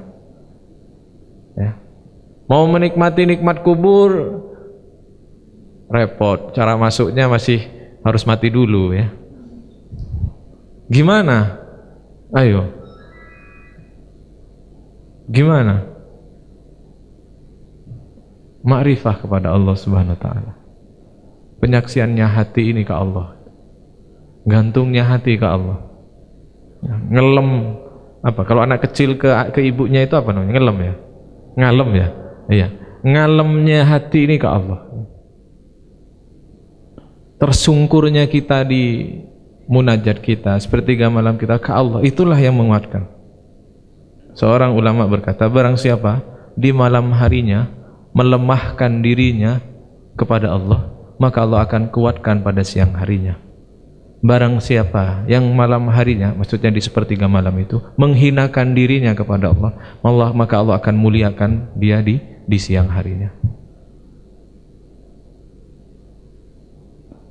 Ya. Mau menikmati nikmat kubur, repot, cara masuknya masih harus mati dulu, ya. Gimana? Ayo. Gimana? Ma'rifah kepada Allah Subhanahu wa taala. Penyaksiannya hati ini ke Allah. Gantungnya hati ke Allah. Ngelem apa? Kalau anak kecil ke ibunya itu apa namanya? Ngelem ya? Ngalem ya? Iya. Ngalemnya hati ini ke Allah. Tersungkurnya kita di munajat kita, sepertiga malam kita ke Allah, itulah yang menguatkan. Seorang ulama berkata, barang siapa di malam harinya melemahkan dirinya kepada Allah, maka Allah akan kuatkan pada siang harinya. Barang siapa yang malam harinya, maksudnya di sepertiga malam itu, menghinakan dirinya kepada Allah, maka Allah akan muliakan dia di siang harinya.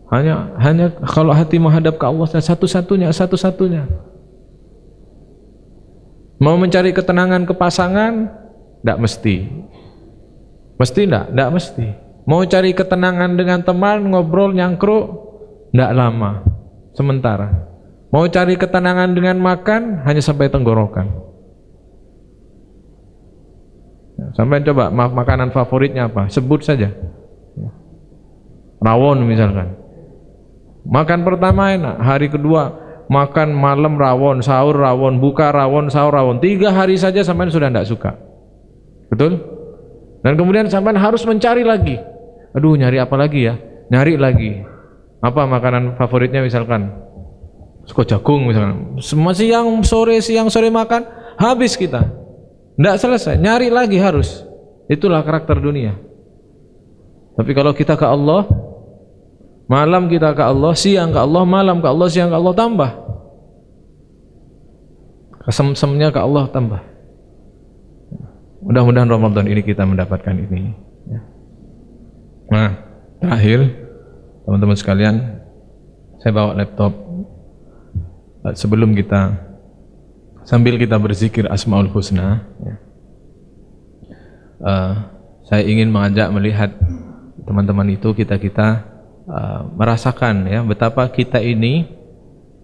Hanya kalau hati menghadap ke Allah, satu-satunya. Mau mencari ketenangan ke pasangan, tidak mesti. Mesti tidak mesti. Mau cari ketenangan dengan teman, ngobrol, nyangkruk, tidak lama, sementara. Mau cari ketenangan dengan makan, hanya sampai tenggorokan. Sampai coba, makanan favoritnya apa? Sebut saja. Rawon misalkan. Makan pertama enak, hari kedua makan malam rawon, sahur rawon, buka rawon, sahur rawon. 3 hari saja sampai sudah tidak suka. Betul? Dan kemudian sampai harus mencari lagi. Aduh, nyari apa lagi ya? Nyari lagi. Apa makanan favoritnya misalkan? Sego jagung misalkan. Semua siang sore makan, habis kita. Tidak selesai, nyari lagi harus. Itulah karakter dunia. Tapi kalau kita ke Allah, malam kita ke Allah, siang ke Allah, malam ke Allah, siang ke Allah, tambah. Kesem-semnya ke Allah tambah. Mudah-mudahan Ramadan ini kita mendapatkan ini. Nah, terakhir teman-teman sekalian, saya bawa laptop. Sebelum sambil kita berzikir Asmaul Husna, saya ingin mengajak melihat teman-teman itu, kita merasakan ya betapa kita ini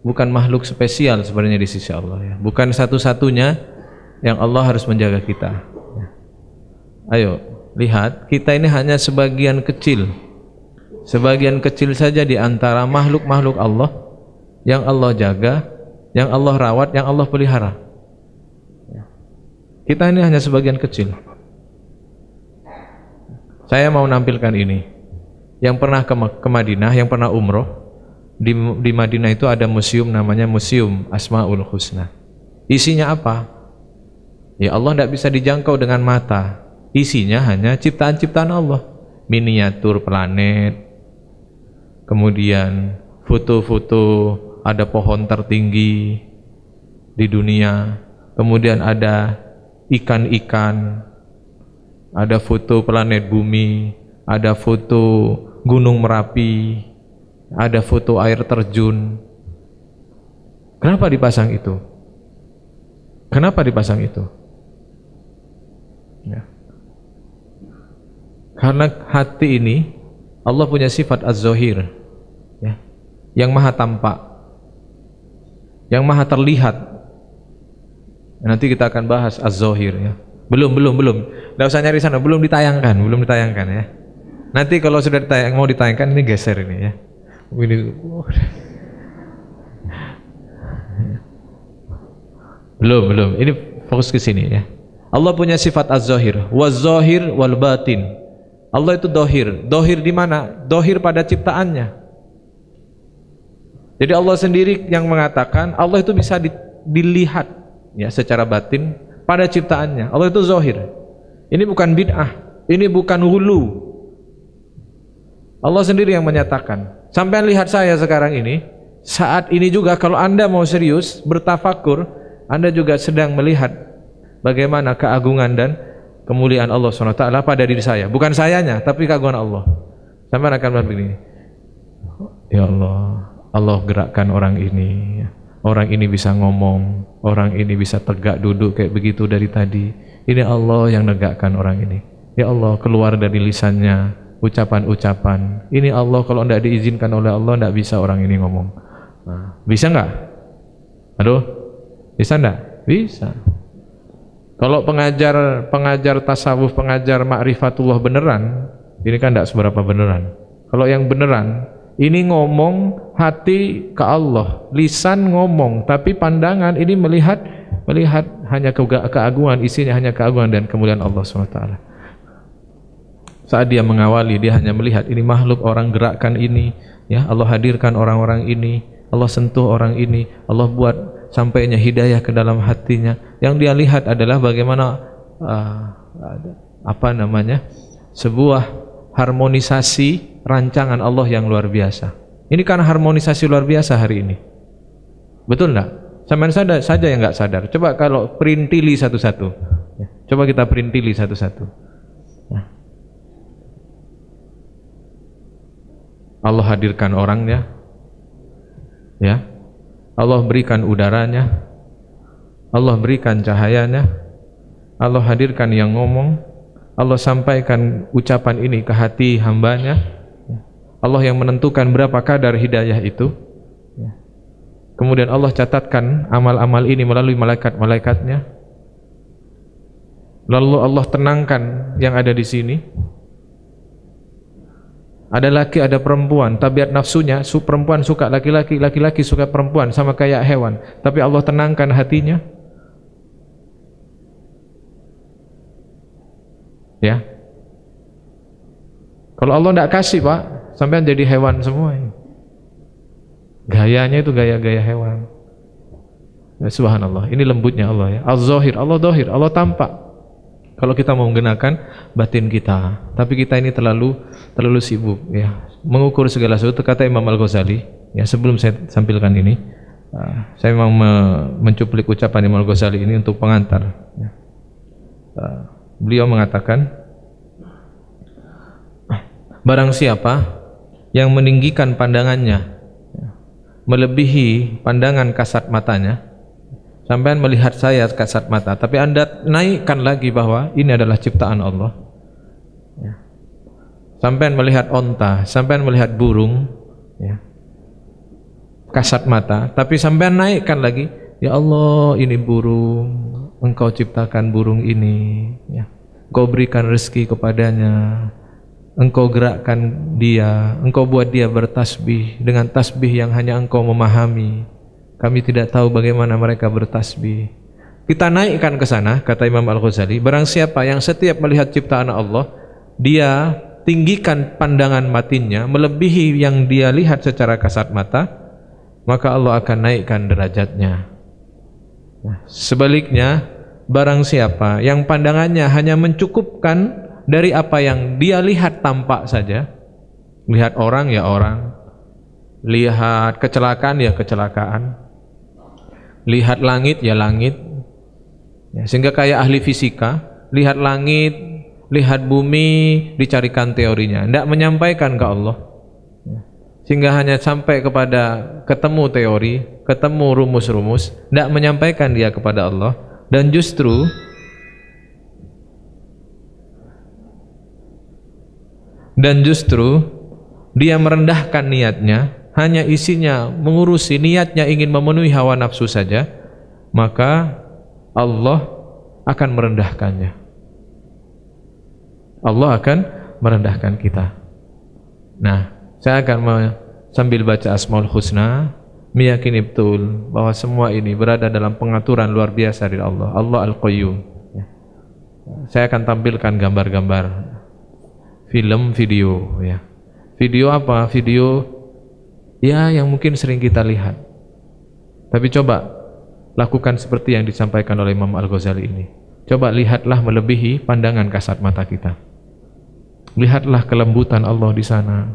bukan makhluk spesial sebenarnya di sisi Allah, ya. Bukan satu-satunya yang Allah harus menjaga kita, ya. Ayo lihat, kita ini hanya sebagian kecil saja di antara makhluk-makhluk Allah yang Allah jaga, yang Allah rawat, yang Allah pelihara. Kita ini hanya sebagian kecil. Saya mau nampilkan ini. Yang pernah ke Madinah, yang pernah umroh, di Madinah itu ada museum namanya Museum Asmaul Husna. Isinya apa? Ya Allah tidak bisa dijangkau dengan mata. Isinya hanya ciptaan-ciptaan Allah. Miniatur planet, kemudian foto-foto, ada pohon tertinggi di dunia, kemudian ada ikan-ikan, ada foto planet bumi, ada foto Gunung Merapi, ada foto air terjun. Kenapa dipasang itu? Kenapa dipasang itu? Ya. Karena hati ini Allah punya sifat Az-Zahir, ya, yang maha tampak, yang maha terlihat. Nanti kita akan bahas Az-Zahir, ya. Belum. Nggak usah nyari sana, belum ditayangkan ya. Nanti kalau sudah mau ditayangkan, ini geser ini ya. Belum. Ini fokus ke sini ya. Allah punya sifat Az-Zahir, waz-zahir wal batin. Allah itu dohir. Dohir di mana? Dohir pada ciptaannya. Jadi Allah sendiri yang mengatakan Allah itu bisa dilihat ya secara batin pada ciptaannya. Allah itu zahir. Ini bukan bid'ah, ini bukan hulu. Allah sendiri yang menyatakan. Sampai lihat saya sekarang ini, saat ini juga kalau Anda mau serius bertafakur, Anda juga sedang melihat bagaimana keagungan dan kemuliaan Allah SWT pada diri saya. Bukan sayanya, tapi keagungan Allah. Sampai akan begini, ya Allah, Allah gerakkan orang ini. Orang ini bisa ngomong, orang ini bisa tegak duduk kayak begitu dari tadi. Ini Allah yang negakkan orang ini. Ya Allah, keluar dari lisannya ucapan-ucapan. Ini Allah, kalau tidak diizinkan oleh Allah, tidak bisa orang ini ngomong. Nah, bisa nggak? Aduh, bisa nggak? Bisa. Kalau pengajar tasawuf, pengajar ma'rifatullah beneran, ini kan tidak seberapa beneran. Kalau yang beneran, ini ngomong hati ke Allah, lisan ngomong, tapi pandangan ini melihat hanya keagungan, isinya hanya keagungan dan kemuliaan Allah SWT. Saat dia mengawali, dia hanya melihat ini makhluk, orang gerakkan ini, ya Allah hadirkan orang-orang ini, Allah sentuh orang ini, Allah buat sampainya hidayah ke dalam hatinya. Yang dia lihat adalah bagaimana sebuah harmonisasi rancangan Allah yang luar biasa. Ini kan harmonisasi luar biasa hari ini. Betul enggak? Sampai saja yang enggak sadar. Coba kalau perintili satu-satu. Coba kita perintili satu-satu. Allah hadirkan orangnya. Ya. Allah berikan udaranya. Allah berikan cahayanya. Allah hadirkan yang ngomong. Allah sampaikan ucapan ini ke hati hambanya. Allah yang menentukan berapa kadar hidayah itu. Kemudian Allah catatkan amal-amal ini melalui malaikat-malaikatnya. Lalu Allah tenangkan yang ada di sini. Ada laki, ada perempuan, tabiat nafsunya, perempuan suka laki-laki, laki-laki suka perempuan, sama kayak hewan. Tapi Allah tenangkan hatinya. Ya. Kalau Allah tidak kasih, Pak, sampai jadi hewan semua. Gayanya itu gaya-gaya hewan. Ya, subhanallah, ini lembutnya Allah ya. Az-Zahir, Allah Zahir, Allah tampak. Kalau kita mau menggunakan batin kita, tapi kita ini terlalu sibuk ya, mengukur segala sesuatu. Kata Imam Al-Ghazali ya, sebelum saya sampaikan ini, saya memang mencuplik ucapan Imam Al-Ghazali ini untuk pengantar ya. Beliau mengatakan, barang siapa yang meninggikan pandangannya melebihi pandangan kasat matanya, sampean melihat saya kasat mata, tapi Anda naikkan lagi bahwa ini adalah ciptaan Allah. Ya. Sampean melihat onta, sampean melihat burung, ya. Kasat mata, tapi sampean naikkan lagi, ya Allah, ini burung, Engkau ciptakan burung ini, ya. Engkau berikan rezeki kepadanya, Engkau gerakkan dia, Engkau buat dia bertasbih dengan tasbih yang hanya Engkau memahami. Kami tidak tahu bagaimana mereka bertasbih. Kita naikkan ke sana, kata Imam Al-Ghazali, barang siapa yang setiap melihat ciptaan Allah, dia tinggikan pandangan batinnya melebihi yang dia lihat secara kasat mata, maka Allah akan naikkan derajatnya. Nah, sebaliknya, barang siapa yang pandangannya hanya mencukupkan dari apa yang dia lihat tampak saja, lihat orang ya orang, lihat kecelakaan ya kecelakaan, lihat langit ya langit, ya, sehingga kayak ahli fisika, lihat langit, lihat bumi, dicarikan teorinya, tidak menyampaikan ke Allah, ya. Sehingga hanya sampai kepada ketemu teori, ketemu rumus-rumus, tidak menyampaikan dia kepada Allah. Dan justru dia merendahkan niatnya, hanya isinya mengurusi niatnya ingin memenuhi hawa nafsu saja, maka Allah akan merendahkannya. Allah akan merendahkan kita. Nah, saya akan sambil baca Asmaul Husna, meyakini betul bahwa semua ini berada dalam pengaturan luar biasa dari Allah. Allah Al-Qayyum. Saya akan tampilkan gambar-gambar film, video ya. Video apa? Video Ya, yang mungkin sering kita lihat. Tapi coba lakukan seperti yang disampaikan oleh Imam Al-Ghazali ini. Coba lihatlah melebihi pandangan kasat mata kita. Lihatlah kelembutan Allah di sana.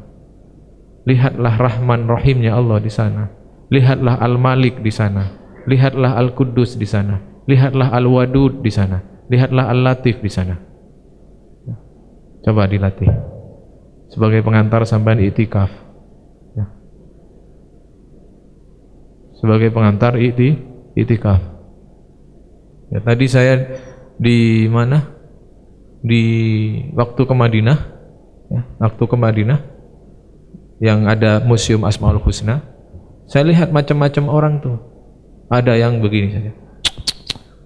Lihatlah Rahman Rahimnya Allah di sana. Lihatlah Al-Malik di sana. Lihatlah Al-Quddus di sana. Lihatlah Al-Wadud di sana. Lihatlah Al-Latif di sana. Coba dilatih. Sebagai pengantar sampai iktikaf. Sebagai pengantar iktikaf. Ya, tadi saya di mana? Di waktu ke Madinah, ya, waktu ke Madinah yang ada Museum Asmaul Husna, saya lihat macam-macam orang tuh. Ada yang begini saja.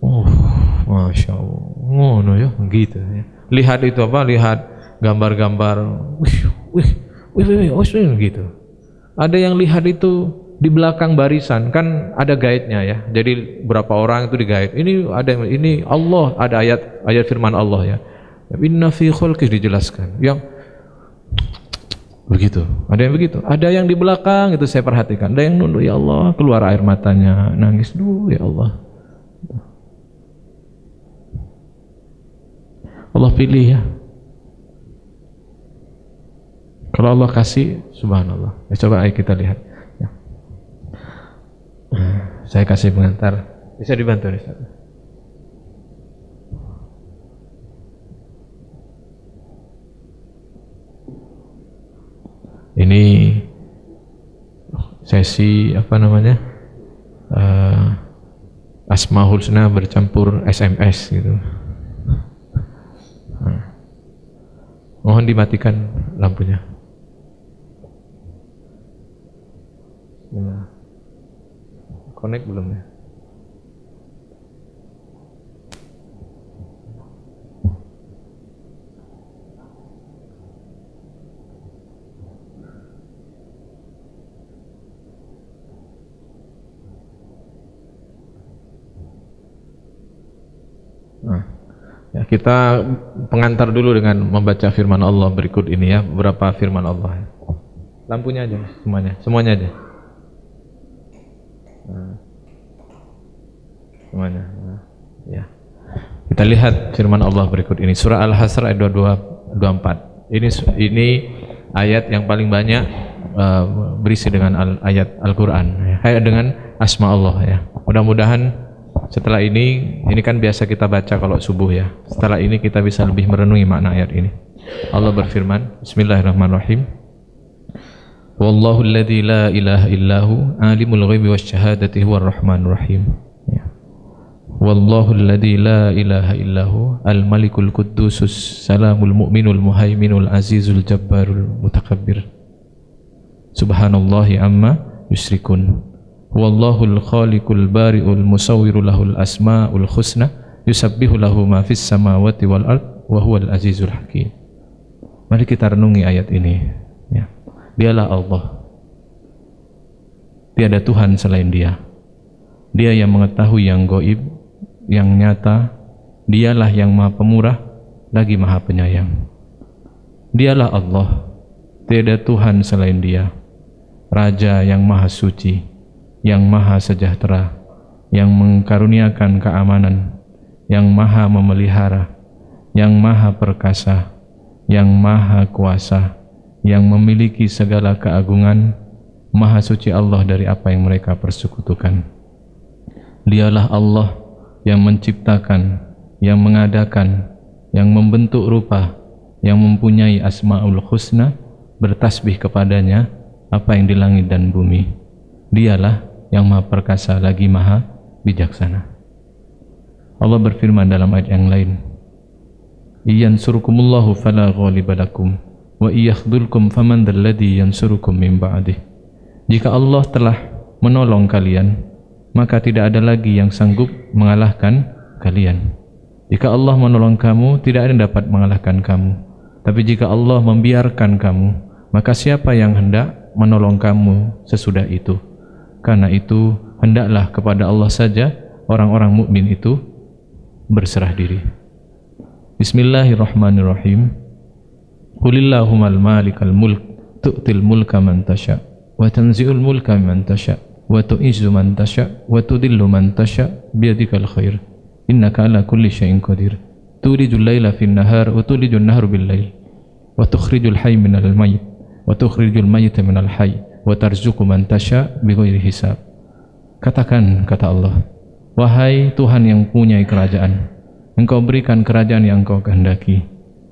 Oh, masya Allah, ngono ya, gitu. Ya. Lihat itu apa? Lihat gambar-gambar, gitu. Ada yang lihat itu di belakang barisan, kan ada guide-nya ya. Jadi berapa orang itu di guide. Ini ada, ini Allah, ada ayat firman Allah ya. Inna fi khalqih dijelaskan. Yang begitu. Ada yang begitu. Ada yang di belakang itu saya perhatikan. Ada yang nunduk, ya Allah, keluar air matanya, nangis dulu, ya Allah. Allah pilih ya. Kalau Allah kasih, subhanallah. Ya, coba ayo kita lihat. Ya. Saya kasih pengantar. Bisa dibantu nih, Ustaz? Ini sesi apa namanya? Asmaul Husna bercampur SMS gitu. Mohon dimatikan lampunya. Connect belum ya? Ya, kita pengantar dulu dengan membaca firman Allah berikut ini ya, beberapa firman Allah. Lampunya aja, semuanya aja. Semuanya. Ya. Kita lihat firman Allah berikut ini, surah Al-Hasr ayat 22-24. Ini ayat yang paling banyak berisi dengan ayat Al-Quran, ya, dengan asma Allah ya. Mudah-mudahan setelah ini kan biasa kita baca kalau subuh ya. Setelah ini kita bisa lebih merenungi makna ayat ini. Allah berfirman, Bismillahirrahmanirrahim. Wallahu alladzi la ilaha illahu alimul ghaibi wasyahadati huwar rahmanur rahim. Ya. Wallahu alladzi la ilaha illahu al-malikul quddusus salamul mu'minul muhaiminul azizul jabbarul mutakabbir. Subhanallahi amma yusyrikun. Wallahul khaliqul bari'ul musawwiru lahul asma'ul husna yusabbihu lahu ma fis samawati wal ard wa huwal azizul hakim. Mari kita renungi ayat ini ya. Dialah Allah, tiada Tuhan selain Dia. Dia yang mengetahui yang gaib, yang nyata. Dialah yang Maha Pemurah lagi Maha Penyayang. Dialah Allah, tiada Tuhan selain Dia. Raja yang Maha Suci, yang Maha Sejahtera, yang mengkaruniakan keamanan, yang Maha Memelihara, yang Maha Perkasa, yang Maha Kuasa, yang memiliki segala keagungan. Maha suci Allah dari apa yang mereka persekutukan. Dialah Allah yang menciptakan, yang mengadakan, yang membentuk rupa, yang mempunyai asmaul husna, bertasbih kepadanya apa yang di langit dan bumi. Dialah yang Maha Perkasa lagi Maha Bijaksana. Allah berfirman dalam ayat yang lain, "Iyansurkumullahu fala ghaliba lakum wa iyakhdhulkum faman dzalladzi yansurukum min ba'dih." Jika Allah telah menolong kalian, maka tidak ada lagi yang sanggup mengalahkan kalian. Jika Allah menolong kamu, tidak ada yang dapat mengalahkan kamu. Tapi jika Allah membiarkan kamu, maka siapa yang hendak menolong kamu sesudah itu? Karena itu hendaklah kepada Allah saja orang-orang mukmin itu berserah diri. Bismillahirrahmanirrahim. Qulillahummal malikal mulk tu'til mulka man tasha wa tanzi'ul mulka mimman tasha' wa tu'izzu man tasha' wa tudillu man tasha' biyadikal khair innaka ala kulli syai'in qadir tulijul laila fin nahar wa tulijun nahar bil lail wa tukhrijul hayy minal mayyit wa tukhrijul mayyita minal hayy wa tarzuqu man tasha' bighairi hisab. Katakan, kata Allah, wahai Tuhan yang punya kerajaan, Engkau berikan kerajaan yang Engkau kehendaki,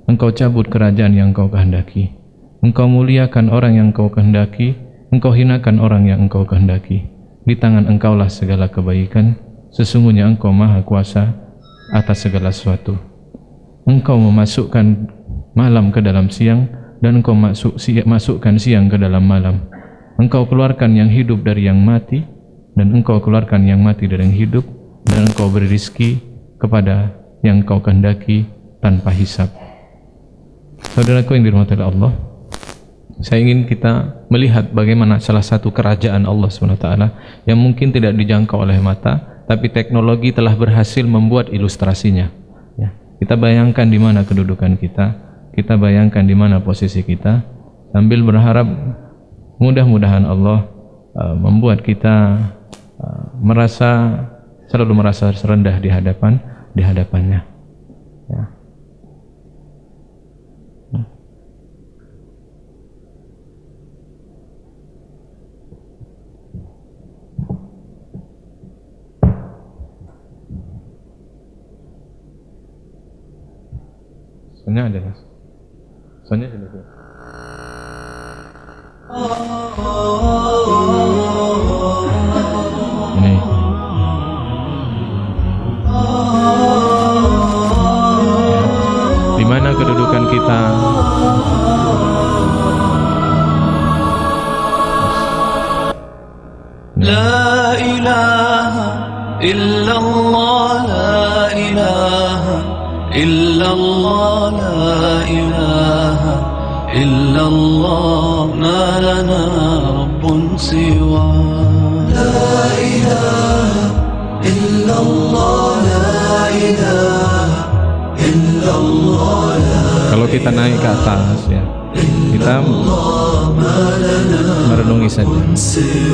Engkau cabut kerajaan yang Engkau kehendaki, Engkau muliakan orang yang Engkau kehendaki, Engkau hinakan orang yang Engkau kehendaki. Di tangan Engkaulah segala kebaikan, sesungguhnya Engkau maha kuasa atas segala sesuatu. Engkau memasukkan malam ke dalam siang, dan Engkau masukkan siang ke dalam malam. Engkau keluarkan yang hidup dari yang mati, dan Engkau keluarkan yang mati dari yang hidup, dan Engkau beri rizki kepada yang Engkau kehendaki tanpa hisab. Saudaraku yang dirahmati Allah, saya ingin kita melihat bagaimana salah satu kerajaan Allah SWT yang mungkin tidak dijangkau oleh mata, tapi teknologi telah berhasil membuat ilustrasinya. Ya. Kita bayangkan di mana kedudukan kita bayangkan di mana posisi kita, sambil berharap mudah-mudahan Allah membuat kita selalu merasa rendah di hadapannya. Ya. Soalnya ada mas, soalnya sudah. Ini. Di mana kedudukan kita? La ilaha illallah, la ilaha illallah, la ilaha illallah, ma lana rabbun siwa. La ilaha illallah, la ilaha illallah. Kalau kita naik ke atas, ya, kita merenungi saja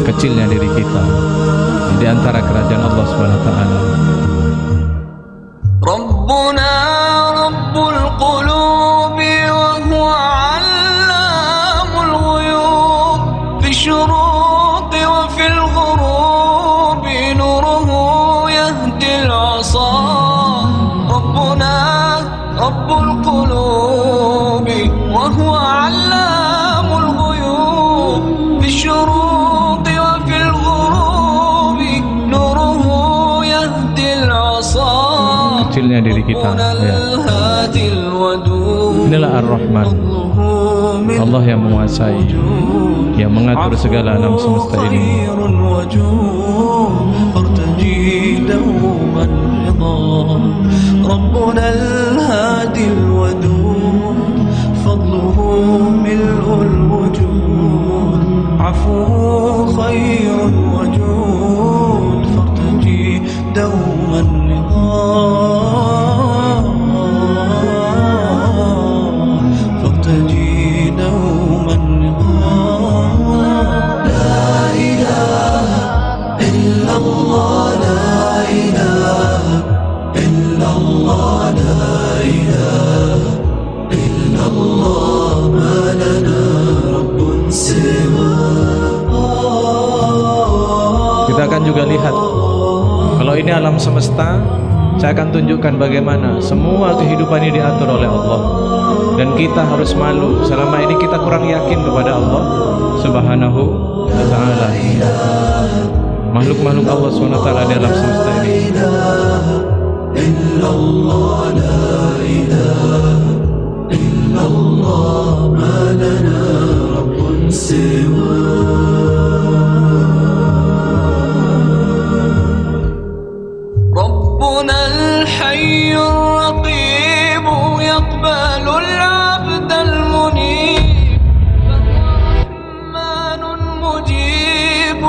kecilnya diri kita di antara kerajaan Allah Subhanahu wa taala. Rabbuna rabbul qulubi wa huwa 'allamul ghuyub fi syuruqi wa fil ghurubi nuruhu yahdil 'asa. Rabbuna rabbul qulubi wa huwa 'allamul ghuyub fi syuruqi wa fil ghurubi nuruhu yahdil 'asa. Kecilnya diri kita, ya. Inilah Ar-Rahman, Allah yang menguasai, yang mengatur segala alam semesta ini. Kita akan juga lihat, kalau ini alam semesta, saya akan tunjukkan bagaimana semua kehidupan ini diatur oleh Allah, dan kita harus malu selama ini kita kurang yakin kepada Allah Subhanahu wa ta'ala. Makhluk-makhluk Allah Subhanahu wa ta'ala di alam semesta ini. ربنا الحي الرقيب يقبل العبد المنيب رحمن مجيب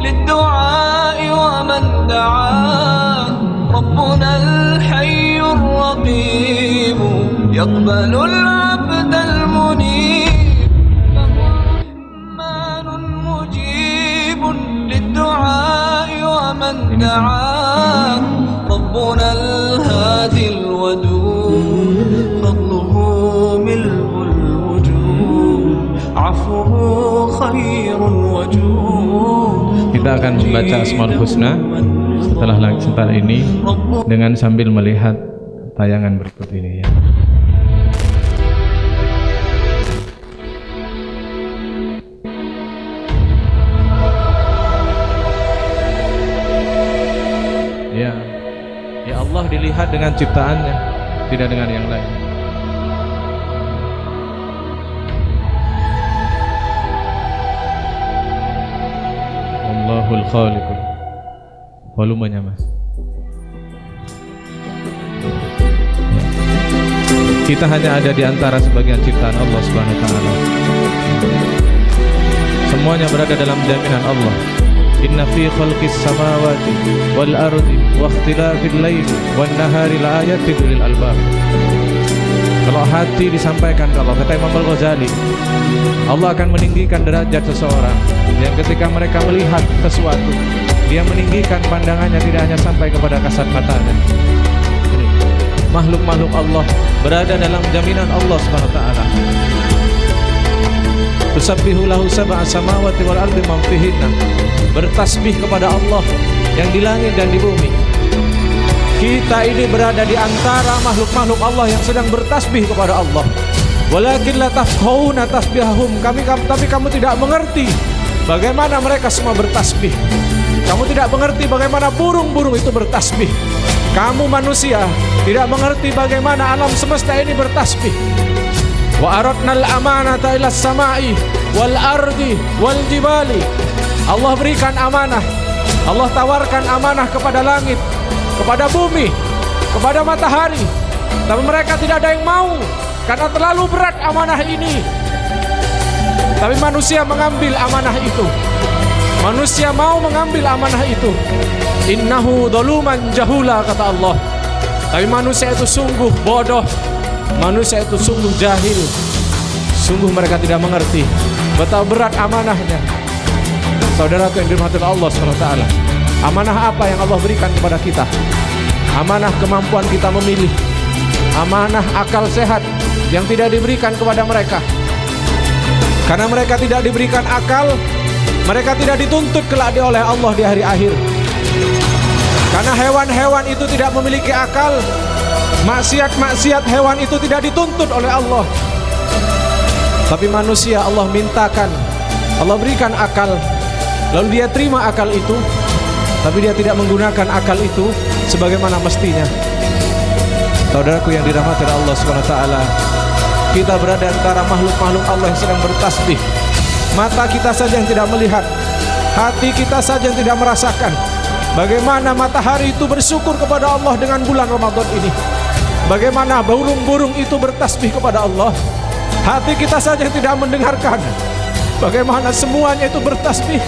للدعاء ومن دعاه. ربنا الحي الرقيب يقبل العبد المنيب رحمن مجيب دعاه ربنا الهادي الودود فضله ملء الوجود عفوه خير وجود. Kita akan membaca Asmaul Husna setelah ini dengan sambil melihat tayangan berikut ini ya. Ya Allah dilihat dengan ciptaannya, tidak dengan yang lain. Allahul Khaliq. Volumenya Mas. Kita hanya ada di antara sebagian ciptaan Allah Subhanahu wa taala. Semuanya berada dalam jaminan Allah. Inna fi khalqis samawati wal ardi wa ikhtilafil laili wan nahari laayatin lil albab. Kalau hati disampaikan ke Allah, kata Imam Al-Ghazali, Allah akan meninggikan derajat seseorang yang ketika mereka melihat sesuatu, dia meninggikan pandangannya tidak hanya sampai kepada kasat matanya. Makhluk-makhluk Allah berada dalam jaminan Allah Subhanahu wa taala. Tusabbihu lahu sab'a samawati wal ardi man fihinna. Bertasbih kepada Allah yang di langit dan di bumi. Kita ini berada di antara makhluk-makhluk Allah yang sedang bertasbih kepada Allah. Walakin la tafqahuna tasbihahum. Tapi kamu tidak mengerti bagaimana mereka semua bertasbih. Kamu tidak mengerti bagaimana burung-burung itu bertasbih. Kamu manusia tidak mengerti bagaimana alam semesta ini bertasbih. Wa aradnal amanata ilas samai wal ardi wal jibali. Allah berikan amanah, Allah tawarkan amanah kepada langit, kepada bumi, kepada matahari. Tapi mereka tidak ada yang mau karena terlalu berat amanah ini. Tapi manusia mengambil amanah itu. Manusia mau mengambil amanah itu. Innahu dhaluman jahula, kata Allah. Tapi manusia itu sungguh bodoh. Manusia itu sungguh jahil. Sungguh mereka tidak mengerti betapa berat amanahnya. Saudaraku yang dirahmati Allah SWT, amanah apa yang Allah berikan kepada kita? Amanah kemampuan kita memilih. Amanah akal sehat yang tidak diberikan kepada mereka. Karena mereka tidak diberikan akal, mereka tidak dituntut kelak oleh Allah di hari akhir. Karena hewan-hewan itu tidak memiliki akal, maksiat-maksiat hewan itu tidak dituntut oleh Allah. Tapi manusia Allah mintakan, Allah berikan akal, lalu dia terima akal itu, tapi dia tidak menggunakan akal itu sebagaimana mestinya. Saudaraku yang dirahmati Allah SWT, kita berada antara makhluk-makhluk Allah yang sedang bertasbih. Mata kita saja yang tidak melihat, hati kita saja yang tidak merasakan bagaimana matahari itu bersyukur kepada Allah dengan bulan Ramadan ini. Bagaimana burung-burung itu bertasbih kepada Allah. Hati kita saja yang tidak mendengarkan bagaimana semuanya itu bertasbih,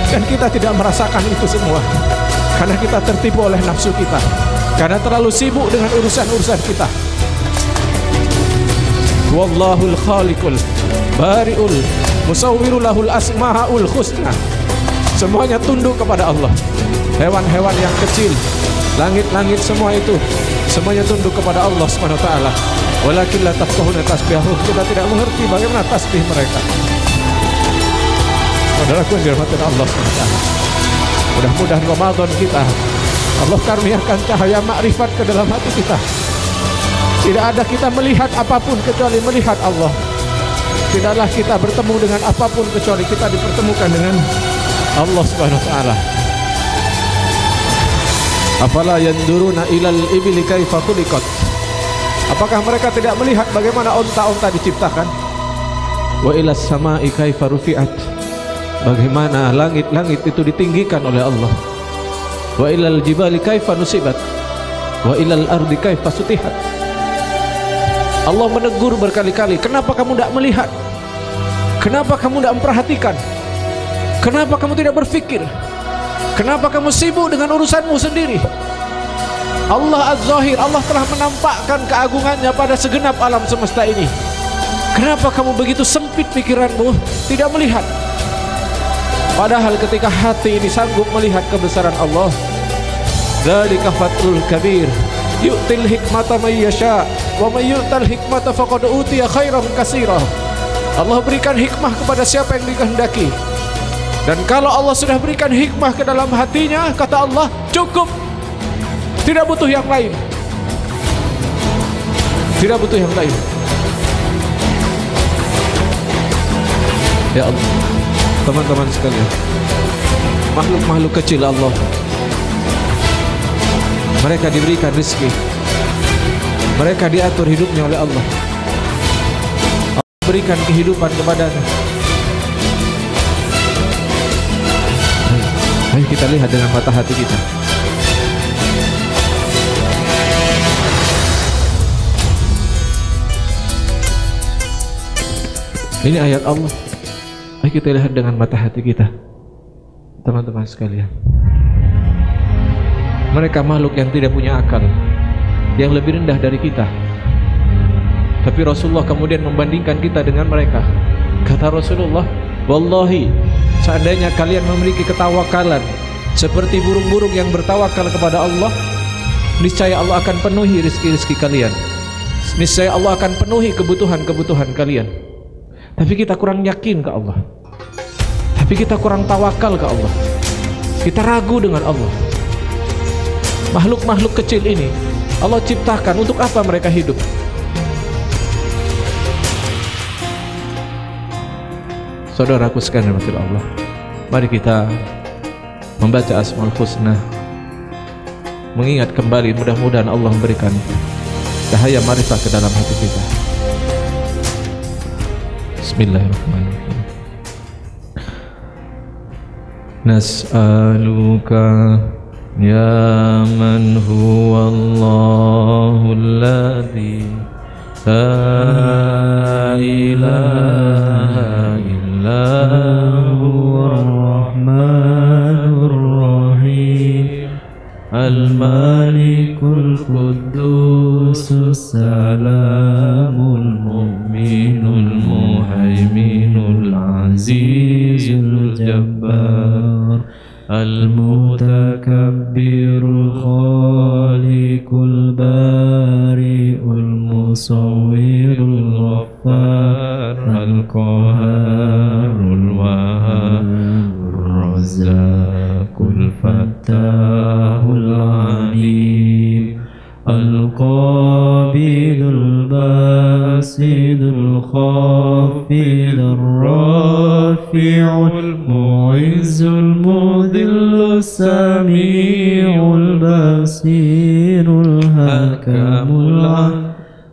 dan kita tidak merasakan itu semua karena kita tertipu oleh nafsu kita, karena terlalu sibuk dengan urusan-urusan kita. Wallahul khaliqul bari'ul musawwiru lahul asma'ul husna. Semuanya tunduk kepada Allah. Hewan-hewan yang kecil, langit-langit semua itu semuanya tunduk kepada Allah Subhanahu wa taala. Walakin la tafqahuna tasbihahum. Kita tidak mengerti bagaimana tasbih mereka. Saudaraku yang dirahmati Allah SWT, mudah-mudahan Ramadan kita Allah karuniakan cahaya makrifat ke dalam hati kita. Tidak ada kita melihat apapun kecuali melihat Allah. Tidaklah kita bertemu dengan apapun kecuali kita dipertemukan dengan Allah Subhanahu wa taala. Afala yanduruna ilal ibli kaifa khuliqat. Apakah mereka tidak melihat bagaimana onta-onta diciptakan? Wa ilas samai kaifa rufi'at. Bagaimana langit-langit itu ditinggikan oleh Allah. Wa ilal jibali kaifa nusibat. Wa ilal ardi kaifa sutihat. Allah menegur berkali-kali, kenapa kamu tidak melihat? Kenapa kamu tidak memperhatikan? Kenapa kamu tidak berpikir? Kenapa kamu sibuk dengan urusanmu sendiri? Allah Az-Zahir, Allah telah menampakkan keagungannya pada segenap alam semesta ini. Kenapa kamu begitu sempit pikiranmu, tidak melihat? Padahal ketika hati ini sanggup melihat kebesaran Allah, dzalika fadlul kabir yu'til hikmata may yasha wa may yu'tal hikmata faqad utiya khairan katsira. Allah berikan hikmah kepada siapa yang dikehendaki. Dan kalau Allah sudah berikan hikmah ke dalam hatinya, kata Allah, cukup. Tidak butuh yang lain. Tidak butuh yang lain. Ya Allah, teman-teman sekalian, makhluk-makhluk kecil Allah, mereka diberikan rezeki, mereka diatur hidupnya oleh Allah. Allah berikan kehidupan kepadanya. Ayo kita lihat dengan mata hati kita. Ini ayat Allah. Ayo kita lihat dengan mata hati kita, teman-teman sekalian. Mereka makhluk yang tidak punya akal, yang lebih rendah dari kita. Tapi Rasulullah kemudian membandingkan kita dengan mereka. Kata Rasulullah, wallahi, seandainya kalian memiliki ketawakalan seperti burung-burung yang bertawakal kepada Allah, niscaya Allah akan penuhi rezeki-rezeki kalian. Niscaya Allah akan penuhi kebutuhan-kebutuhan kalian. Tapi kita kurang yakin ke Allah. Tapi kita kurang tawakal ke Allah. Kita ragu dengan Allah. Makhluk-makhluk kecil ini Allah ciptakan untuk apa mereka hidup? Saudaraku sekalian rahmatillah Allah, mari kita membaca Asmaul Husna, mengingat kembali, mudah-mudahan Allah memberikan cahaya marifah ke dalam hati kita. Bismillahirrahmanirrahim. Nas'aluka ya man huwallahu alladhi la ilaha illa huwar rahmanur rahim al-malikul quddusus salamul mu'minul muhaiminul azizul jabbar al-mutakabbirul khaliqul bari'ul musawwirul ghaffar al-qaharul wahhabur razzaqul fattahul alim al-qabidul basidul khafidul rafi'ul mu'izzul mudhillus sami'ul basirul hakamul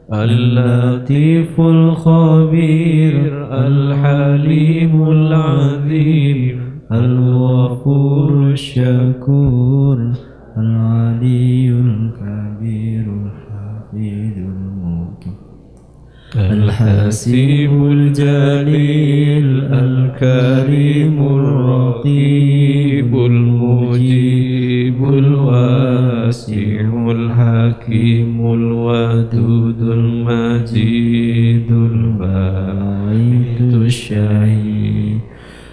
al-latiful khabir al-halimul azim al-ghafurul syakur al-aliyul kabirul hafidul muqim al-hasibul jalil al-karimul raqibul mujibul wasi'ul hakimul wadudul majidul baitus syahid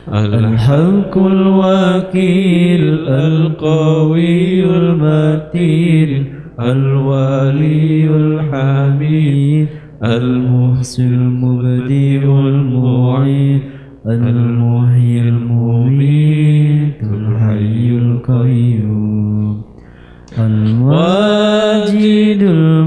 al-haqqul wakil al-qawiyul matin al-waliyul hamid al-muhsil mubdi'ul mu'id al-muhyil mumitul hayyul qayyum al-wajidul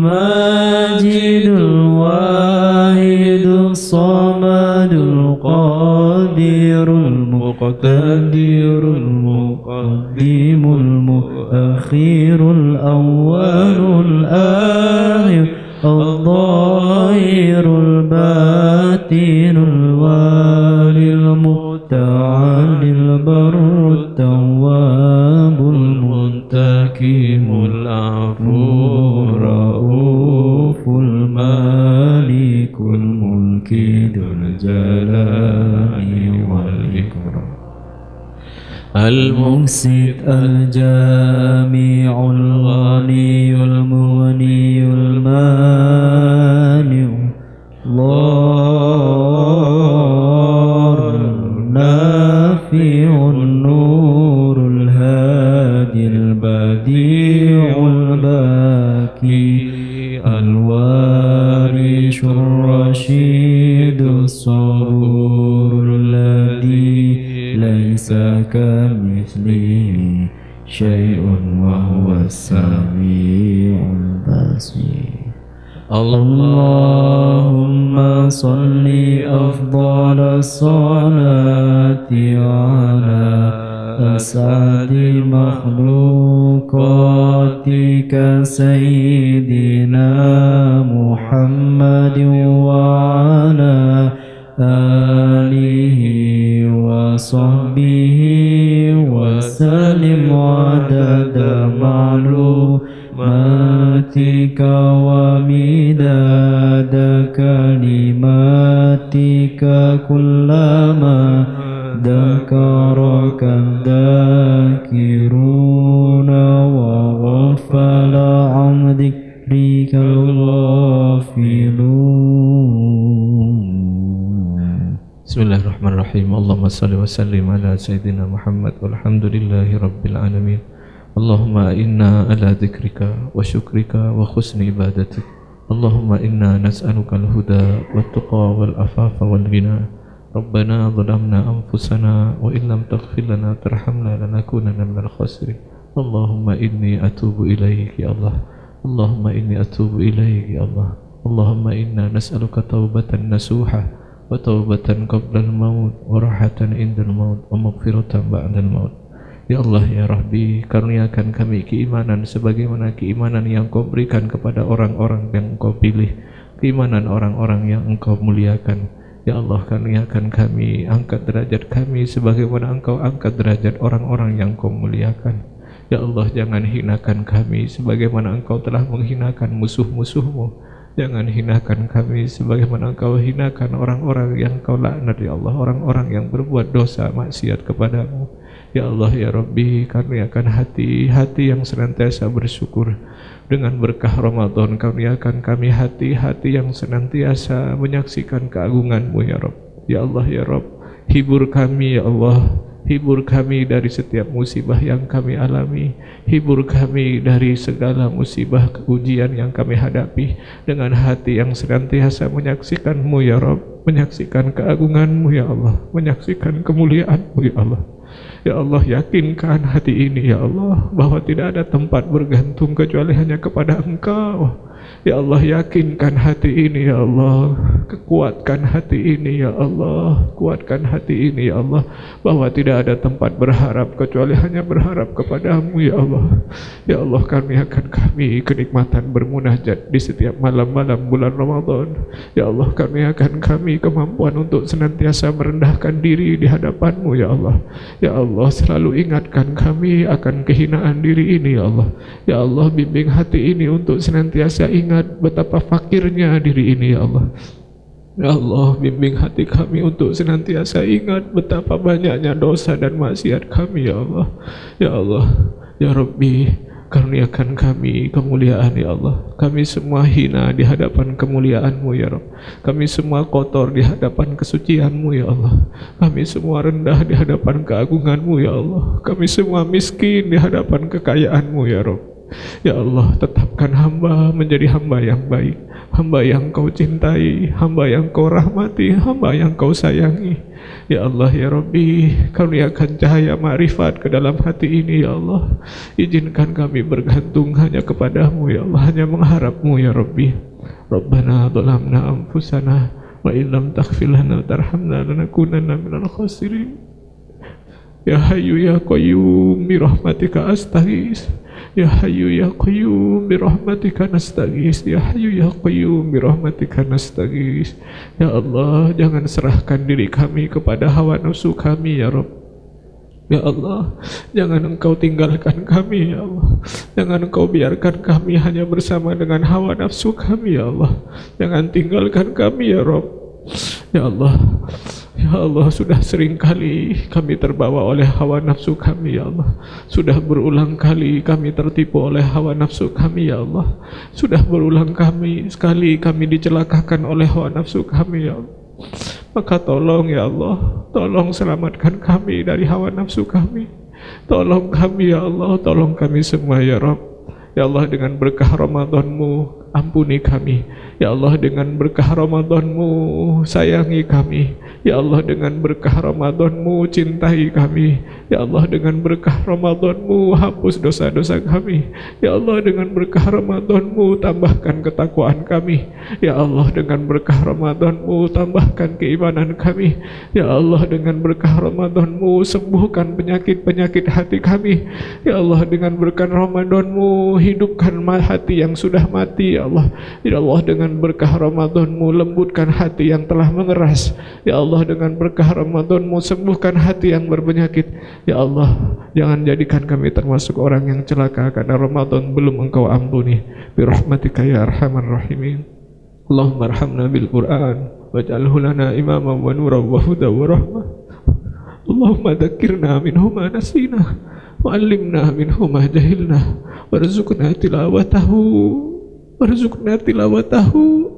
majidul wahidul samadul qadirul muqtadirul muqaddimul muakhirul awwalul akhir al-dhahirul batinul walil muta'alil barut tawwabul muntakimul afur rauful malikul mulki dzul jalali wal ikram al-muqsit al-jami'ul ghaniyul mughniyul mani'u dharrun nafi'un ليس كمثله شيء وهو السميع البصير اللهم صل أفضل الصلاة على أسعد مخلوقاتك سيدنا محمد وعلى آله وصحبه وسلم عدد معلوماتك ومداد كلماتك كلما ذكرك الذاكرون وغفل عن ذكرك الغافلون. Bismillahirrahmanirrahim. Allahumma salli wa sallim ala Sayyidina Muhammad walhamdulillahi rabbil alamin. Allahumma inna ala dzikrika wa syukrika wa husni ibadatik. Allahumma inna nas'aluka al-huda wa tuqa wal afafa wal ghina. Rabbana zalamna anfusana wa illam taghfir lana tarhamna lanakunanna minal khasirin. Allahumma inni atubu ilaik ya Allah. Allahumma inni atubu ilaik ya Allah. Allahumma inna nas'aluka taubatan nasuha wa taubatan qabla al-maut wa rahatan indal maut wa maghfiratan ba'dal maut. Ya Allah ya Rabbi, karuniakan kami keimanan sebagaimana keimanan yang Kau berikan kepada orang-orang yang Kau pilih, keimanan orang-orang yang Engkau muliakan. Ya Allah, karuniakan kami, angkat derajat kami sebagaimana Engkau angkat derajat orang-orang yang Kau muliakan. Ya Allah, jangan hinakan kami sebagaimana Engkau telah menghinakan musuh-musuh-Mu. Jangan hinakan kami sebagaimana Engkau hinakan orang-orang yang Kau laknat ya Allah, orang-orang yang berbuat dosa maksiat kepadamu. Ya Allah ya Rabbi, karuniakan hati-hati yang senantiasa bersyukur dengan berkah Ramadan. Karuniakan kami hati-hati yang senantiasa menyaksikan keagungan-Mu ya Rabb. Ya Allah ya Rabb, hibur kami ya Allah, hibur kami dari setiap musibah yang kami alami, hibur kami dari segala musibah ujian yang kami hadapi dengan hati yang senantiasa menyaksikan-Mu ya Rabb, menyaksikan keagungan-Mu ya Allah, menyaksikan kemuliaan-Mu ya Allah. Ya Allah, yakinkan hati ini ya Allah bahwa tidak ada tempat bergantung kecuali hanya kepada Engkau. Ya Allah, yakinkan hati ini ya Allah, kuatkan hati ini ya Allah, kuatkan hati ini ya Allah, bahwa tidak ada tempat berharap kecuali hanya berharap kepadamu ya Allah. Ya Allah, karuniakan kami kenikmatan bermunajat di setiap malam-malam bulan Ramadan. Ya Allah, karuniakan kami kemampuan untuk senantiasa merendahkan diri di hadapan-Mu ya Allah. Ya Allah, selalu ingatkan kami akan kehinaan diri ini ya Allah. Ya Allah, bimbing hati ini untuk senantiasa ingat betapa fakirnya diri ini ya Allah. Ya Allah, bimbing hati kami untuk senantiasa ingat betapa banyaknya dosa dan maksiat kami ya Allah. Ya Allah, ya Rabbi, karuniakan kami kemuliaan ya Allah. Kami semua hina di hadapan kemuliaan-Mu ya Rabb. Kami semua kotor di hadapan kesucian-Mu ya Allah. Kami semua rendah di hadapan keagungan-Mu ya Allah. Kami semua miskin di hadapan kekayaan-Mu ya Rabb. Ya Allah, tetapkan hamba menjadi hamba yang baik, hamba yang Kau cintai, hamba yang Kau rahmati, hamba yang Kau sayangi. Ya Allah ya Rabbi, karuniakan cahaya ma'rifat ke dalam hati ini ya Allah. Izinkan kami bergantung hanya kepadamu ya Allah, hanya mengharapmu ya Rabbi. Rabbana zalamna anfusana wa illam taghfir lana tarhamna lanakunanna minal khasirin. Ya Hayyu ya Qayyum bi rahmatika astaghits. Ya Hayyu ya Qayyum bi rahmatika nastaghits. Ya Hayyu ya Qayyum bi rahmatika nastaghits. Ya Allah, jangan serahkan diri kami kepada hawa nafsu kami ya Rabb. Ya Allah, jangan Engkau tinggalkan kami ya Allah. Jangan Engkau biarkan kami hanya bersama dengan hawa nafsu kami ya Allah. Jangan tinggalkan kami ya Rabb. Ya Allah, ya Allah, sudah sering kali kami terbawa oleh hawa nafsu kami ya Allah. Sudah berulang kali kami tertipu oleh hawa nafsu kami ya Allah. Sudah berulang sekali kami dicelakakan oleh hawa nafsu kami ya Allah. Maka tolong ya Allah, tolong selamatkan kami dari hawa nafsu kami. Tolong kami ya Allah, tolong kami semua ya Rabb. Ya Allah, dengan berkah Ramadan-Mu ampuni kami. Ya Allah, dengan berkah Ramadan-Mu sayangi kami. Ya Allah, dengan berkah Ramadan-Mu cintai kami. Ya Allah, dengan berkah Ramadan-Mu hapus dosa-dosa kami. Ya Allah, dengan berkah Ramadan-Mu tambahkan ketakwaan kami. Ya Allah, dengan berkah Ramadan-Mu tambahkan keimanan kami. Ya Allah, dengan berkah Ramadan-Mu sembuhkan penyakit-penyakit hati kami. Ya Allah, dengan berkah Ramadan-Mu hidupkan hati yang sudah mati. Ya Allah, ya Allah, dengan berkah Ramadan-Mu lembutkan hati yang telah mengeras. Ya Allah, dengan berkah Ramadan-Mu sembuhkan hati yang berpenyakit. Ya Allah, jangan jadikan kami termasuk orang yang celaka karena Ramadan belum Engkau ampuni. Bi rahmatika ya arhamar rahimin. Allahumma arhamna bil Qur'an waj'alhu lana imama wa nuran wa huda wa rahmah. Allahumma dzakkirna minhu ma nasina wa 'allimna minhu ma jahilna warzuqna tilawatahu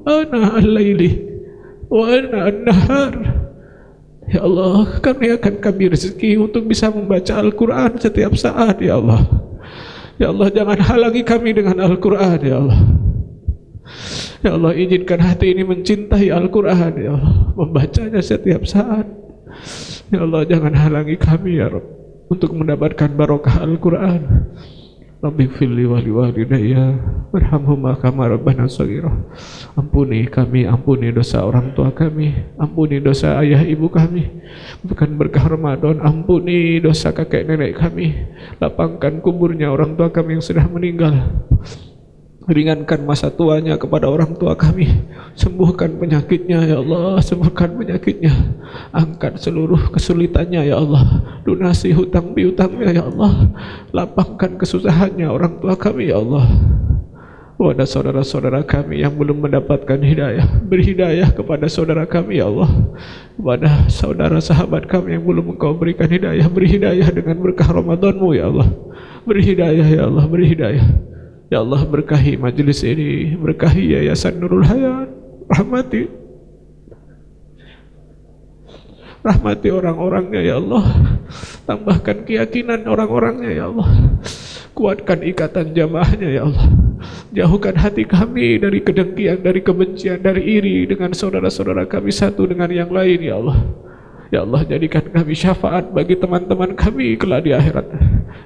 ana al-laili wa ana an-nahar. Ya Allah, karuniakan kami rezeki untuk bisa membaca Al-Quran setiap saat. Ya Allah, ya Allah, jangan halangi kami dengan Al-Quran. Ya Allah, ya Allah, izinkan hati ini mencintai Al-Quran. Ya Allah, membacanya setiap saat. Ya Allah, jangan halangi kami ya Rabb untuk mendapatkan barokah Al-Quran. Rabbi firli wa liwalidayya warhamhuma kama rabbana shaghira. Ampuni kami, ampuni dosa orang tua kami, ampuni dosa ayah ibu kami. Bukan berkah Ramadan, ampuni dosa kakek nenek kami. Lapangkan kuburnya orang tua kami yang sudah meninggal. Ringankan masa tuanya kepada orang tua kami. Sembuhkan penyakitnya ya Allah, sembuhkan penyakitnya. Angkat seluruh kesulitannya ya Allah. Lunasi hutang piutangnya ya Allah. Lapangkan kesusahannya orang tua kami ya Allah. Kepada saudara-saudara kami yang belum mendapatkan hidayah, beri hidayah kepada saudara kami ya Allah. Kepada saudara sahabat kami yang belum Engkau berikan hidayah, beri hidayah dengan berkah Ramadan-Mu ya Allah. Beri hidayah ya Allah, beri hidayah. Ya Allah, berkahi majelis ini, berkahi Yayasan Nurul Hayat, rahmati orang-orangnya ya Allah. Tambahkan keyakinan orang-orangnya ya Allah. Kuatkan ikatan jamaahnya ya Allah. Jauhkan hati kami dari kedengkian, dari kebencian, dari iri dengan saudara-saudara kami satu dengan yang lain ya Allah. Ya Allah, jadikan kami syafaat bagi teman-teman kami kelak di akhirat.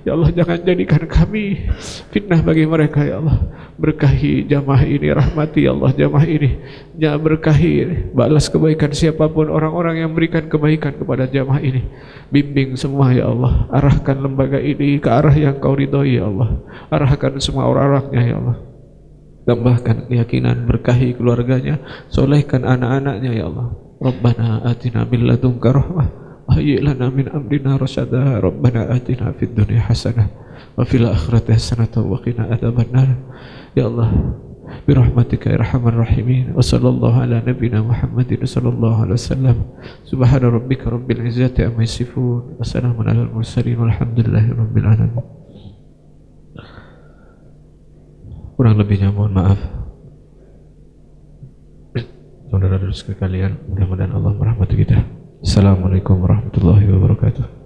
Ya Allah, jangan jadikan kami fitnah bagi mereka ya Allah. Berkahi jamaah ini, rahmati ya Allah jamaah ini. Jangan berkahi, balas kebaikan siapapun orang-orang yang memberikan kebaikan kepada jamaah ini. Bimbing semua ya Allah. Arahkan lembaga ini ke arah yang Kau ridhoi ya Allah. Arahkan semua orang-orangnya ya Allah. Tambahkan keyakinan, berkahi keluarganya, solehkan anak-anaknya ya Allah. Rabbana atina min ladunka rahmah wa hayyi' lana min amrina rasyada. Rabbana atina fid dunya hasanah wa fil akhirati hasanah wa qina adzabannar. Ya Allah, bi rahmatika ya arhamar rahimin. Wa sallallahu ala nabiyyina Muhammadin sallallahu alaihi wasallam. Subhana rabbika rabbil izzati amma yasifun wa salamun alal mursalin walhamdulillahi rabbil alamin. Kurang lebihnya mohon maaf. Saudara-saudara sekalian, mudah-mudahan Allah merahmati kita. Assalamualaikum warahmatullahi wabarakatuh.